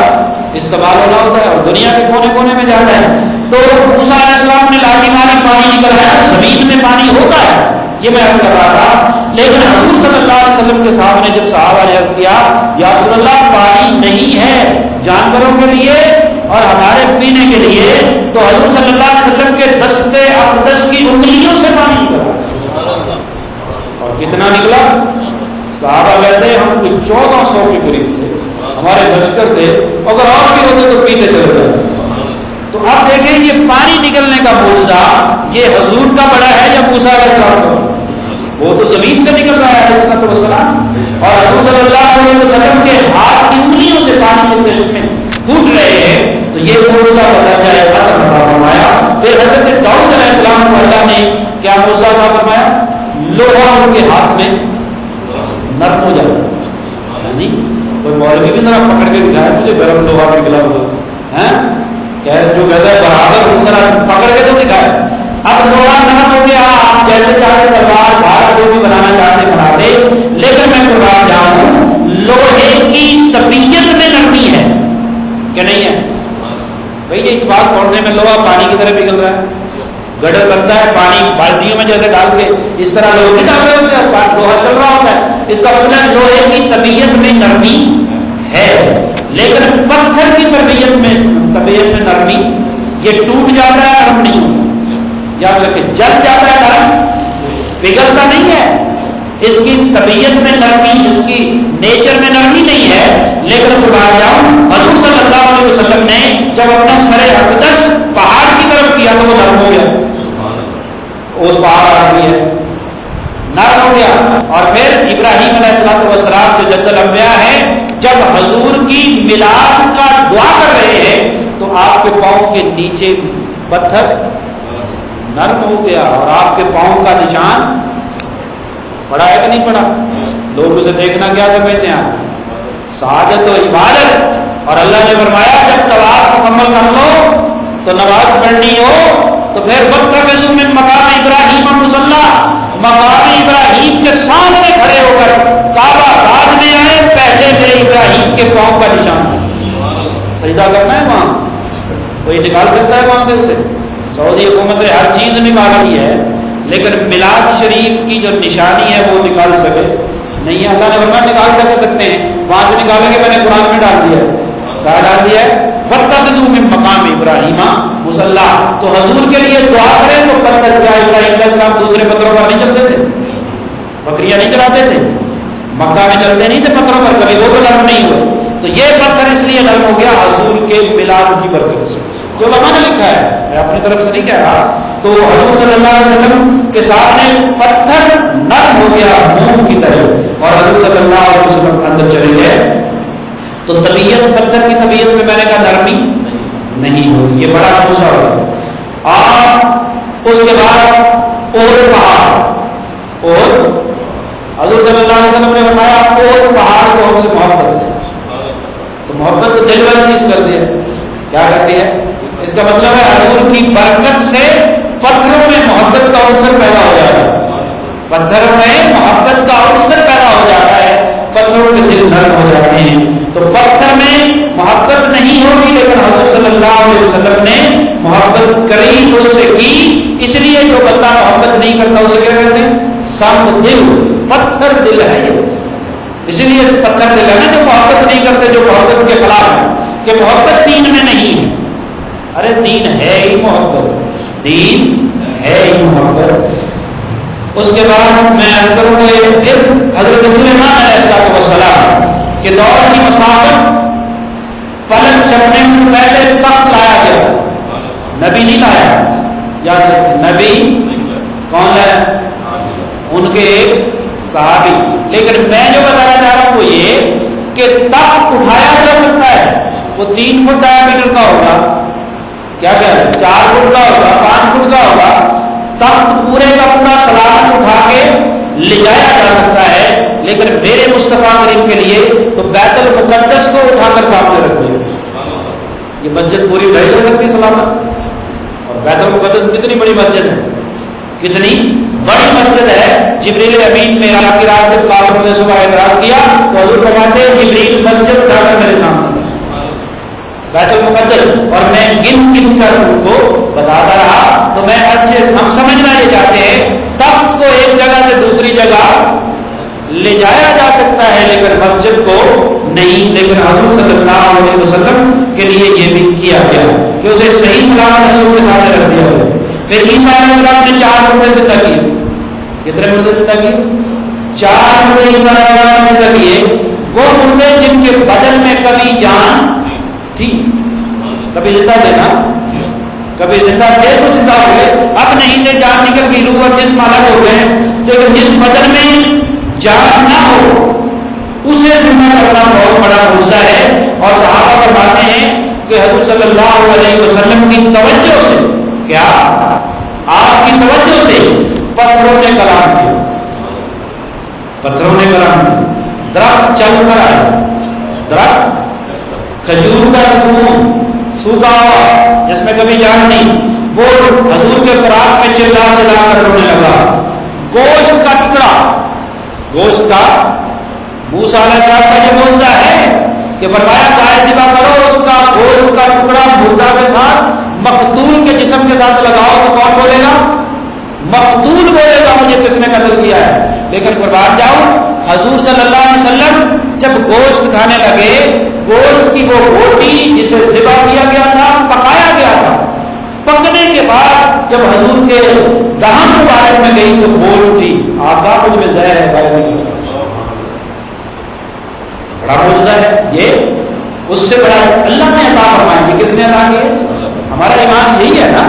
استعمال ہونا ہوتا ہے اور دنیا کے کونے کونے میں جاتا ہے. تو موسیٰ علیہ السلام نے لاٹھی ماری پانی نکل آیا. زمین میں پانی ہوتا ہے، یہ میں عرض کر رہا تھا. لیکن حضور صلی اللہ علیہ وسلم کے سامنے جب صحابہ نے عرض کیا یا رسول اللہ پانی نہیں ہے جانوروں کے لیے اور ہمارے پینے کے لیے، تو حضور صلی اللہ علیہ وسلم کے دستے اقدس کی انگلیوں سے پانی نکلا. اور کتنا نکلا؟ صحابہ کہتے ہیں ہم کوئی 1400 کے قریب تھے، ہمارے لشکر تھے، اگر اور بھی ہوتے تو پیتے چلے جاتے. تو اب دیکھیں یہ پانی نکلنے کا معجزہ یہ حضور کا بڑا ہے یا موسیٰ علیہ السلام کا بڑا؟ وہ تو زمین سے نکل رہا ہے علیہ الصلوۃ والسلام، اور حضور صلی اللہ علیہ وسلم کے ہاتھ کی انگلیوں سے پانی کے چشمے پھوٹ رہے ہیں. تو یہ معجزہ بدرجۂ عدم عطا فرمایا. پھر حضرت داؤد علیہ السلام کو اللہ نے کیا معجزہ عطا فرمایا؟ لوہا ان کے ہاتھ میں نرم ہو جاتا ہے. یعنی کوئی مولوی بھی ذرا پکڑ کے دکھائے مجھے گرم لوہا نکلا ہوا ہے جو کہتا ہے برابر ذرا پکڑ کے تو دکھائے. اب لوہا نرم ہو گیا, آپ جیسے چاہتے تلوار بھارا جو بھی بنانا چاہتے بنا دے, لیکن میں قربان جاؤں لوہے کی طبیعت میں نرمی ہے کہ نہیں ہے؟ بھائی یہ اتفاق توڑنے میں لوہا پانی کی طرح پگھل رہا ہے, گڈر بنتا ہے پانی بالٹیوں میں جیسے ڈال کے اس طرح لوہے نہیں ڈال رہے ہوتے ہیں, لوہا چل رہا ہوتا ہے. اس کا مطلب لوہے کی طبیعت میں نرمی ہے, لیکن پتھر کی طبیعت میں نرمی یہ ٹوٹ جاتا ہے, نرم نہیں ہوتا. یاد رکھیں, جل جاتا ہے نرم, پگھلتا نہیں ہے. اس کی طبیعت میں نرمی, اس کی نیچر میں نرمی نہیں ہے. لیکن قربان جاؤں حضور صلی اللہ علیہ وسلم نے جب اپنا سر اقدس پہاڑ کی طرف کیا تو وہ نرم ہو گیا. وہ پہاڑ آ گئی ہے, نرم ہو گیا. اور پھر ابراہیم علیہ السلام جو جد الانبیاء ہے, جب حضور کی میلاد کا دعا کر رہے ہیں تو آپ کے پاؤں کے نیچے پتھر نرم ہو گیا اور آپ کے پاؤں کا نشان پڑا ہے کہ نہیں پڑا؟ لوگ اسے دیکھنا کیا سمجھتے ہیں, سعادت و عبادت. اور اللہ نے فرمایا جب طواف مکمل کر لو تو نماز پڑھنی ہو تو پھر واتخذوا من مقام ابراہیم مصلی, مقام ابراہیم کے سامنے کھڑے ہو کر کعبہ بعد میں آئے, پہلے میرے ابراہیم کے پاؤں کا نشان سجدہ کرنا ہے. وہاں کوئی نکال سکتا ہے وہاں سے اسے؟ سعودی حکومت نے ہر چیز نکالی ہے, لیکن میلاد شریف کی جو نشانی ہے وہ نکال سکے نہیں ہے. اللہ نے فرمایا نکال کیسے سکتے ہیں, وہاں سے نکالیں گے, میں نے قرآن میں ڈال دیا ہے. کہا ڈال دیا ہے واتخذوا من مقام ابراہیم مصلی. تو حضور کے لیے دعا کریں تو پتھر کیا, ابراہیم علیہ السلام دوسرے پتھروں پر نہیں چلتے تھے, بکریاں نہیں چلاتے تھے, مکہ میں چلتے نہیں تھے پتھروں پر کبھی, وہ تو نرم نہیں ہوئے. تو یہ پتھر اس لیے نرم ہو گیا حضور کے میلاد کی برکت سے. جو علماء نے لکھا ہے, میں اپنی طرف سے نہیں کہہ رہا, تو حضور صلی اللہ علیہ وسلم کے سامنے پتھر نرم ہو گیا موم کی طرح, اور حضور صلی اللہ علیہ وسلم اندر چلے گئے. تو طبیعت پتھر کی طبیعت میں نے کہا نرمی نہیں ہوتی, یہ بڑا موضوع ہے. اور اس کے بعد اور پہاڑ, اور حضور صلی اللہ علیہ وسلم نے فرمایا اور پہاڑ کو ہم سے محبت ہے. تو محبت تو دل والی چیز کرتی ہے, کیا کرتی ہے؟ اس کا مطلب ہے حضور کی برکت سے پتھروں میں محبت کا عنصر پیدا ہو جاتا ہے, پتھروں میں محبت کا عنصر پیدا ہو جاتا ہے, پتھروں کے دل نرم ہو جاتے ہیں. تو پتھر میں محبت نہیں ہوگی, لیکن حضور صلی اللہ علیہ وسلم نے محبت کری اس سے کی. اس لیے جو بندہ محبت نہیں کرتا اسے کیا کہتے ہیں؟ سخت دل, پتھر دل ہے یہ. اسی لیے پتھر دل ہے نا جو محبت نہیں کرتے, جو محبت کے خلاف ہے, کہ محبت دین میں نہیں ہے. ارے دین ہے ہی محبت, دین ہے ہی محبت. اس کے بعد میں عرض کروں گا پھر حضرت سلیمان علیہ السلام کے دور کی مسافت, پلک چڑھنے سے پہلے تخت لایا گیا, نبی نہیں لایا. یاد رکھیں, نبی کون لایا؟ ان کے ایک صحابی. لیکن میں جو بتانا چاہ رہا ہوں وہ یہ کہ تخت اٹھایا جا سکتا ہے. وہ 3 فٹ ڈایامیٹر کا ہوگا, کیا کیا ہے, 4 فٹ کا ہوگا, 5 فٹ کا ہوگا. تخت پورے کا پورا سلامت اٹھا کے لے جایا جا سکتا ہے, لیکن میرے مصطفیٰ کریم کے لیے تو بیت المقدس کو اٹھا کر سامنے رکھ دیا. یہ مسجد پوری نہیں ہو سکتی سلامت, اور بیت المقدس کتنی بڑی مسجد ہے, کتنی بڑی مسجد ہے. جبریل امین معراج کی رات جب کافروں نے صبح اعتراض کیا تو حضور فرماتے ہیں جبریل مسجد اٹھا کر میرے سامنے بیت المقدس, اور میں گن گن کر ان کو بتاتا رہا. تو میں ہم سمجھنا یہ چاہتے ہیں تخت کو ایک جگہ سے دوسری جگہ لے جایا جا سکتا ہے, لیکن مسجد کو نہیں. لیکن حضور صلی اللہ علیہ وسلم کے لیے یہ بھی کیا گیا کہ اسے صحیح سلامت حضور کے سامنے رکھ دیا گیا. پھر عیسیٰ علیہ السلام نے 4 مردے زندہ کیے. کتنے مردے زندہ کیے؟ 4 مردے عیسیٰ علیہ السلام نے زندہ کیے. وہ مردے جن کے بدن میں کبھی جان تھی, کبھی زندہ تھے نا, کبھی زندہ تھے تو زندہ ہو گئے, اب نہیں تھے, جان نکل گئی, روح اور جسم الگ ہو گئے. لیکن جس بدن میں جان نہ ہو اسے زندہ کرنا بہت بڑا معجزہ ہے. اور صحابہ فرماتے ہیں کہ حضور صلی اللہ علیہ وسلم کی توجہ سے, کیا آپ کی توجہ سے پتھروں نے کلام کیا. پتھروں نے کلام کیا، درخت چل کر آئے، درخت کھجور کا سکون سوکھا ہوا جس میں کبھی جان نہیں، وہ حضور کے فراق میں چلا چلا کر رونے لگا۔ گوشت کا ٹکڑا، گوشت کا، موسیٰ علیہ السلام کا یہ معجزہ ہے کہ فرمایا گائے ذبح کرو، اس کا گوشت کا ٹکڑا مردہ کے ساتھ مقتول کے جسم کے ساتھ لگاؤ تو کون بولے گا؟ مقتول بولے گا مجھے کس نے قتل کیا ہے۔ لیکن قربان جاؤ حضور صلی اللہ علیہ وسلم جب گوشت کھانے لگے، گوشت کی وہ بوٹی جسے ذبح کیا گیا تھا، پکایا گیا تھا، پکنے کے بعد جب حضور کے دہن مبارک میں گئی تو بول اٹھی آقا مجھ میں زہر ہے، باہر نکل۔ بڑا معجزہ ہے یہ، اس سے بڑا اللہ نے عطا فرمایا، یہ کس نے عطا کیا؟ ہمارا ایمان یہی ہے نا،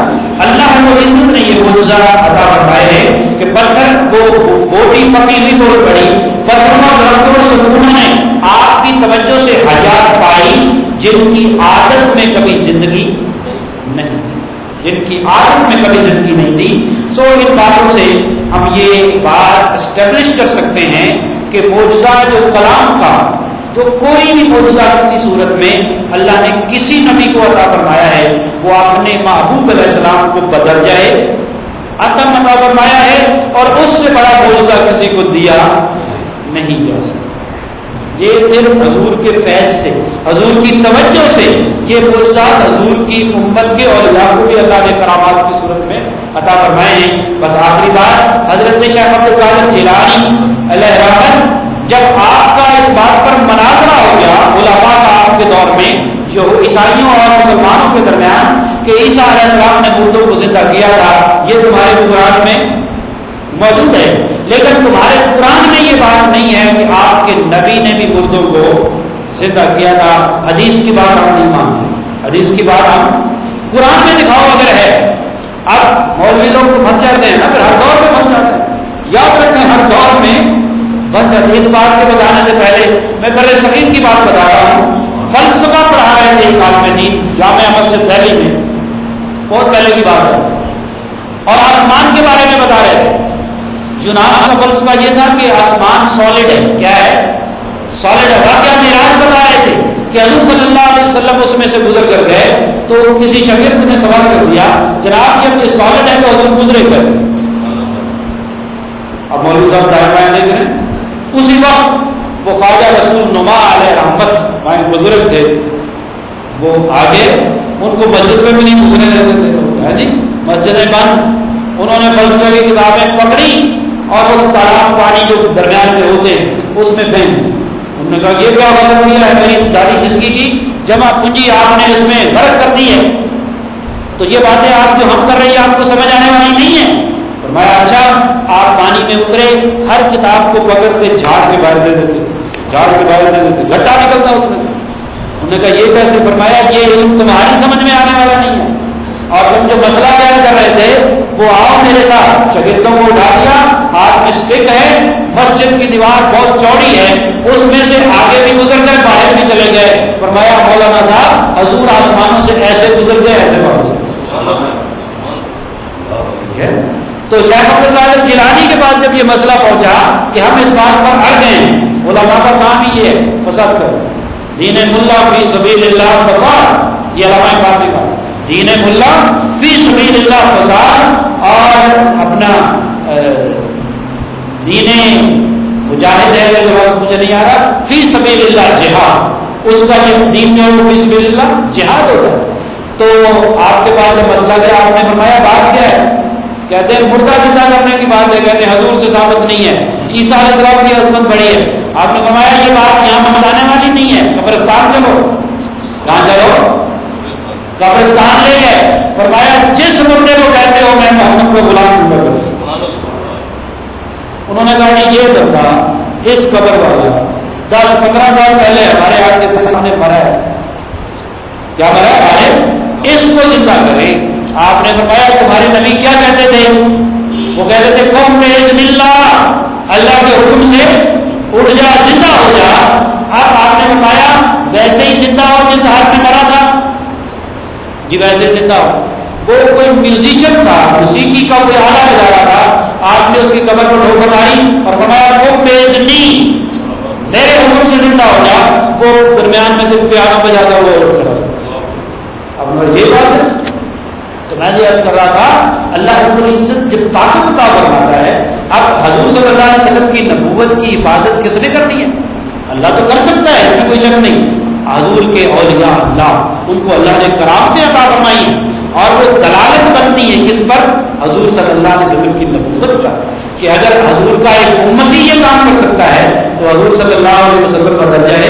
اللہ رب العزت نے یہ معجزہ عطا فرمایا ہے کہ پتھر وہ بوٹی پکی ہوئی بہت بڑی، پتھروں اور ستونوں نے آپ کی توجہ سے حیات پائی جن کی عادت میں کبھی زندگی نہیں تھی، جن کی عادت میں کبھی زندگی نہیں تھی۔ سو ان باتوں سے ہم یہ بات اسٹیبلش کر سکتے ہیں کہ معجزہ جو کلام کا، جو کوئی بھی معجزہ کسی صورت میں اللہ نے کسی نبی کو عطا فرمایا ہے وہ اپنے محبوب علیہ السلام کو بدرجہ عطا فرمایا ہے، اور اس سے بڑا معجزہ کسی کو دیا نہیں جا سکتا۔ یہ پھر حضور کے فیض سے، حضور کی توجہ سے یہ معجزات حضور کی امت کے اولیاء کو بھی اللہ نے کرامات کی صورت میں عطا فرمائے ہیں۔ بس آخری بات، حضرت شیخ عبد القادر جیلانی علیہ رحمت، جب آپ کا اس بات پر مناظرہ ہو گیا علماء کا آپ کے دور میں، جو عیسائیوں اور مسلمانوں کے درمیان، کہ عیسیٰ علیہ السلام نے مردوں کو زندہ کیا تھا، یہ تمہارے قرآن میں موجود ہے، لیکن تمہارے قرآن میں یہ بات نہیں ہے کہ آپ کے نبی نے بھی مردوں کو زندہ کیا تھا۔ حدیث کی بات ہم نہیں مانتے، حدیث کی بات ہم قرآن میں دکھاؤ اگر ہے۔ اب مولوی لوگ تو بن جاتے ہیں نا، پھر ہر دور میں بن جاتے ہیں، یاد رکھیں ہر دور میں بن جاتے ہیں۔ اس بات کے بتانے سے پہلے میں برے صغیر کی بات بتا رہا ہوں۔ فلسفہ پڑھا رہے تھے ایک عالم دین جامعہ مسجد دہلی میں، بہت پہلے کی بات ہے، اور آسمان کے بارے میں بتا رہے تھے۔ یونان کا فلسفہ یہ تھا کہ آسمان سالڈ ہے، کیا ہے؟ سالڈ ہے۔ واقعہ معراج بتا رہے تھے کہ حضور صلی اللہ علیہ وسلم اس میں سے گزر کر گئے، تو کسی شاگرد نے سوال کر دیا جناب جب یہ سالڈ ہے تو حضور گزرے کیسے؟ اب مولوی صاحب دائیں بائیں دیکھ رہے ہیں، اسی وقت وہ خواجہ رسول نما علیہ رحمت وہاں بزرگ تھے، وہ آگے ان کو مسجد میں بھی نہیں گھسنے دیتے تھے، ہے نہیں، مسجدیں بند۔ انہوں نے فلسفے کی کتابیں پکڑی اور اس تالاب پانی جو درمیان میں ہوتے ہیں اس میں پھینک دی۔ انہوں نے کہا یہ کیا غلط کیا ہے، میری ساری زندگی کی جمع پونجی آپ نے اس میں غرق کر دی ہے، تو یہ باتیں آپ جو ہم کر رہی ہیں آپ کو سمجھ آنے والی نہیں ہے۔ فرمایا اچھا آپ پانی میں اترے، ہر کتاب کو پکڑ کے جھاڑ کے باہر دے دیتے، جھاڑ کے باہر دے دیتے، گھٹا نکلتا اس میں سے۔ انہوں نے کہا یہ کیسے؟ فرمایا یہ علم تمہاری سمجھ میں آنے والا نہیں ہے، اور تم جو مسئلہ بیان کر رہے تھے وہ آؤ میرے ساتھ۔ شاگردوں کو اٹھا دیا، ہاتھ میں اسٹک ہے، مسجد کی دیوار بہت چوڑی ہے، اس میں سے آگے بھی گزر گئے باہر بھی چلے گئے۔ فرمایا مولانا صاحب حضور آسمانوں سے ایسے گزر گئے ایسے واپس۔ ٹھیک ہے، تو شیخ عبد القادر جیلانی کے بعد جب یہ مسئلہ پہنچا کہ ہم اس بات پر اڑ گئے ہیں، علماء کا کام ہی یہ ہے فساد کرو، دین ملا فی سبیل اللہ فساد، یہ علماء اقبال نے کہا، دین ملا فی سبیل اللہ فساد، اور اپنا دین مجاہد ہے جو لفظ مجھے نہیں آ رہا، فی سبیل اللہ جہاد، اس کا جو دین جو فی سبیل اللہ جہاد ہوتا ہے۔ تو آپ کے پاس جب مسئلہ گیا آپ نے فرمایا بات کیا ہے؟ کہتے ہیں مردہ زندہ کرنے کی بات ہے، کہتے ہیں حضور سے ثابت نہیں ہے، عیسیٰ علیہ السلام کی عظمت بڑی ہے۔ آپ نے فرمایا یہ بات یہاں بتانے والی نہیں ہے، قبرستان چلو۔ کہاں چلو؟ قبرستان لے گئے، فرمایا جس مردے کو کہتے ہو میں محمد کو غلام زندہ کروں۔ انہوں نے کہا کہ یہ بندہ اس قبر والا 10-15 سال پہلے ہمارے آگ کے سامنے مرا ہے، کیا مرا ہے؟ ہمارے اس کو زندہ کریں۔ آپ نے فرمایا تمہارے نبی کیا کہتے تھے؟ وہ کہتے تھے قم بِإِذْنِ اللَّهِ، اللہ کے حکم سے اٹھ جا، زندہ ہو جا۔ اب آپ نے فرمایا ویسے ہی زندہ ہو جس حال میں مرا تھا، جی ویسے زندہ ہو۔ وہ کوئی میوزیشین تھا، موسیقی کا کوئی آلہ بجا رہا تھا، آپ نے اس کی قبر پر ٹھوکر ماری اور فرمایا وہ بیزنی، میرے حکم سے زندہ ہو جا. وہ درمیان میں سے پیانو بجاتا ہوا اٹھ کھڑا. اب یہ بات ہے. تو میں یہ عرض کر رہا تھا اللہ رب العزت جب طاقت عطا فرماتا ہے، اب حضور صلی اللہ علیہ وسلم کی نبوت کی حفاظت کس نے کرنی ہے؟ اللہ تو کر سکتا ہے، اس میں کوئی شک نہیں. حضور کے اولیاء اللہ، ان کو اللہ نے کرامتیں عطا فرمائی ہیں اور وہ دلالت بنتی ہے کس پر؟ حضور صلی اللہ علیہ وسلم کی نبوت پر، کہ اگر حضور کا ایک امتی یہ کام کر سکتا ہے تو حضور صلی اللہ علیہ وسلم کا درجہ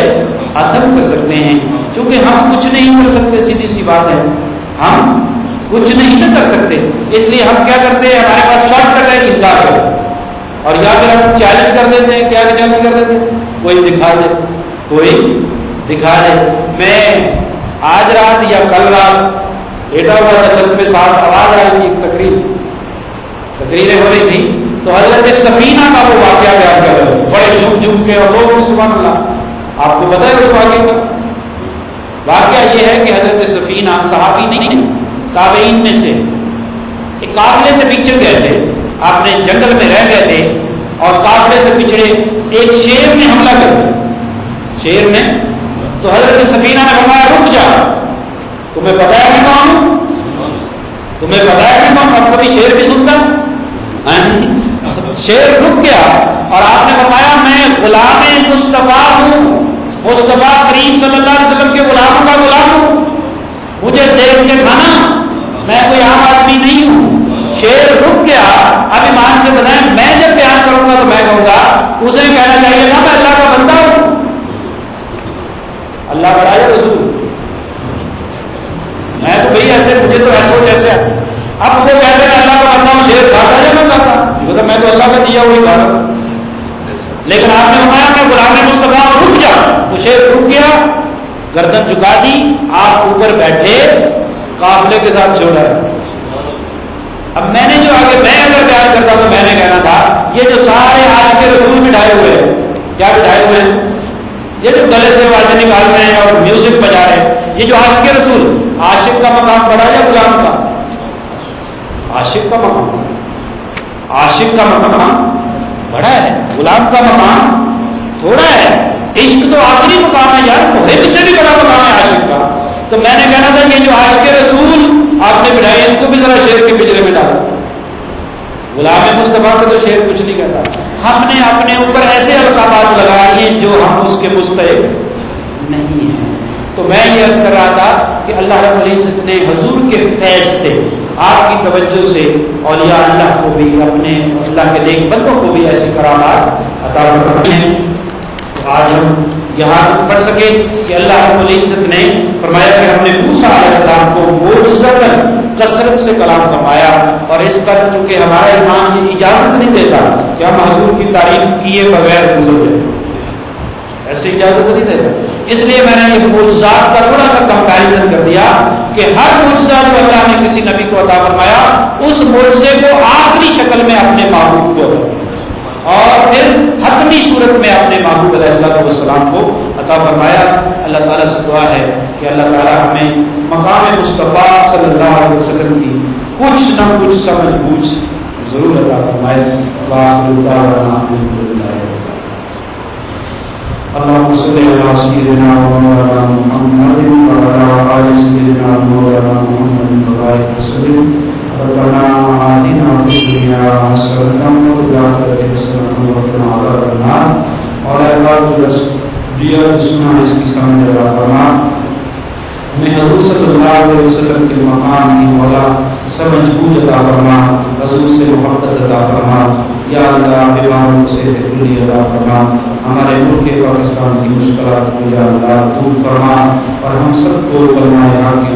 عدم کر سکتے ہیں. کیونکہ ہم کچھ نہیں کر سکتے، سیدھی سی بات ہے، ہم کچھ نہیں نہ کر سکتے. اس لیے ہم کیا کرتے ہیں، ہمارے پاس شارٹ کٹ ہے، انکار کرتے ہیں. اور یا پھر ہم چیلنج کر دیتے ہیں. کیا چیلنج کر دیتے ہیں؟ کوئی دکھا دے، کوئی دکھا دے. میں آج رات یا کل رات لیٹا ہوا تھا چھت پہ، ساتھ آواز آ رہی تھی، تقریریں ہو رہی تھی، تو حضرت سفینہ کا وہ واقعہ بیان کر رہے تھے، بڑے جھم جھم کے، اور لوگ سبحان اللہ. آپ کو پتہ ہے اس واقعے کا؟ واقعہ یہ ہے کہ حضرت سفینہ صحابی نہیں، تابعین میں سے ایک قافلے سے بچھڑ گئے تھے. آپ نے جنگل میں رہ گئے تھے اور قافلے سے پچھڑے ایک شیر نے حملہ کر دیا. شیر نے تو حضرت سفینہ نے فرمایا رک جا، تمہیں پتا ہے میں کون ہوں؟ تمہیں پتا ہے میں کون؟ اب کبھی شیر بھی سنتا؟ شیر رک گیا اور آپ نے فرمایا میں غلام مصطفیٰ ہوں، مصطفیٰ کریم صلی اللہ علیہ وسلم کے غلاموں کا غلام ہوں، مجھے دیکھ کے کھانا، میں کوئی عام آدمی نہیں ہوں. شیر رک گیا. اب ایمان سے بتائیں، میں جب بیان کروں گا تو میں کہوں گا اسے کہنا چاہیے نا میں اللہ کا بندہ ہوں، اللہ کا راجہ رسول. میں تو بھائی ایسے، مجھے تو ایسے جیسے آتی. اب وہ کہتے ہیں اللہ کا بندہ ہوں، شیر کھاتا ہے میں کھاتا، میں تو اللہ کا دیا وہی کھا رہا ہوں. لیکن آپ نے فرمایا میں غلام مصطفیٰ، رک جا. وہ شیر رک گیا، گردن جھکا دی، آپ اوپر بیٹھے، قافلے کے ساتھ چھوڑا ہے. اب میں نے جو آگے میں اگر بیان کرتا تو میں نے کہنا تھا یہ جو سارے عاشق رسول بٹھائے ہوئے ہیں، کیا بٹھائے ہوئے ہیں؟ یہ جو گلے سے آوازیں نکال رہے ہیں اور میوزک بجا رہے ہیں، یہ جو عاشق رسول، عاشق کا مقام بڑا یا غلام کا؟ عاشق کا مقام، عاشق کا مقام بڑا ہے، غلام کا مقام تھوڑا ہے. عشق تو آخری مقام ہے یار، محب سے بھی بڑا مقام ہے عاشق کا. تو میں نے کہنا تھا یہ جو عاشق رسول آپ نے بٹھائے ان کو بھی ذرا شیر کے پنجرے میں ڈالا. غلام مصطفیٰ کو تو شیر کچھ نہیں کہتا. ہم نے اپنے اوپر ایسے القابات لگائے جو ہم اس کے مستحق نہیں ہیں. تو میں یہ عرض کر رہا تھا کہ اللہ رب العزت نے حضور کے فیض سے، آپ کی توجہ سے اولیاء اللہ کو بھی، اپنے اللہ کے نیک بندوں کو بھی ایسی کرامات عطا فرمائے ہیں. آج ہم یہاں پڑھ سکے کہ اللہ رب العزت نے فرمایا کہ ہم نے موسیٰ علیہ السلام کو معجزتاً کثرت سے کلام فرمایا، اور اس پر چونکہ ہمارا ایمان یہ اجازت نہیں دیتا کہ ہم حضور کی تعریف کیے بغیر گزر جائیں، ایسے اجازت نہیں دیتا. اس لیے میں نے یہ معجزات کا تھوڑا سا کمپیریزن کر دیا کہ ہر معجزہ جو اللہ نے کسی نبی کو عطا فرمایا اس معجزے کو آخری شکل میں اپنے محبوب کو عطا اور پھر حتمی صورت میں اپنے محبوب علیہ السلام کو عطا فرمایا. اللہ تعالیٰ سے دعا ہے کہ اللہ تعالیٰ ہمیں مقام مصطفیٰ صلی اللہ علیہ وسلم کی کچھ نہ کچھ سمجھ بوجھ ضرور عطا فرمائے. وآخر دعوانا الحمدللہ. اللهم صل على سيدنا ومولانا محمد وعلى آل سيدنا ومولانا محمد وبارك وسلم. ربنا آتنا في الدنيا حسنة وفي الآخرة حسنة وقنا عذاب النار. اور اے اللہ جو درس دیا سنا اس کی سمجھ عطا فرما. ہمیں حضور صلی اللہ علیہ وسلم کے مقام کی مولا سمجھ بوجھ عطا فرما، حضور سے محبت عطا فرما. یا اللہ بیماروں سے کلی عطا فرما. ہمارے ملک پاکستان کی مشکلات کو یا اللہ دور فرما، اور ہم سب کو کلمہ حق